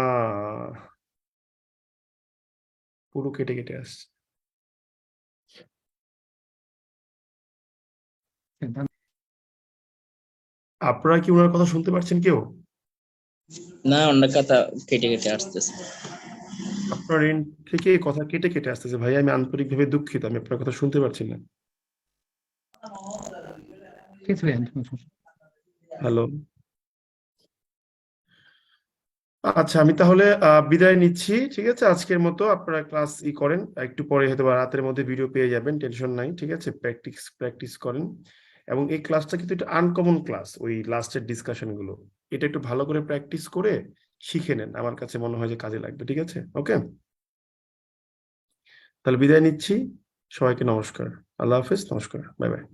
পুরো কেটে কেটে আসছে। আপনারা কি ওনার কথা শুনতে পারছেন কেউ? না অন্য কথা কেটে কেটে আসতেছে। আপনার এন্ড থেকে কথা কেটে কেটে আসতেছে ভাই, আমি আন্তরিকভাবে দুঃখিত, আমি আপনার কথা শুনতে পারছি না। ঠিক আছে ভাইয়া, হ্যালো, আচ্ছা আমি তাহলে বিদায় নিচ্ছি, ঠিক আছে? আজকের মতো আপনারা ক্লাস করেন, একটু পরে হয়তো বা রাতের মধ্যে ভিডিও পেয়ে যাবেন, টেনশন নাই, ঠিক আছে? প্র্যাকটিস করেন, এবং এই ক্লাসটা কিন্তু একটা আনকমন ক্লাস, ওই লাস্টের ডিসকাশন গুলো, এটা একটু ভালো করে প্র্যাকটিস করে শিখে নেন, আমার কাছে মনে হয় যে কাজে লাগবে, ঠিক আছে? ওকে, তাহলে বিদায় নিচ্ছি, সবাইকে নমস্কার, আল্লাহ হাফেজ, নমস্কার, বাই বাই।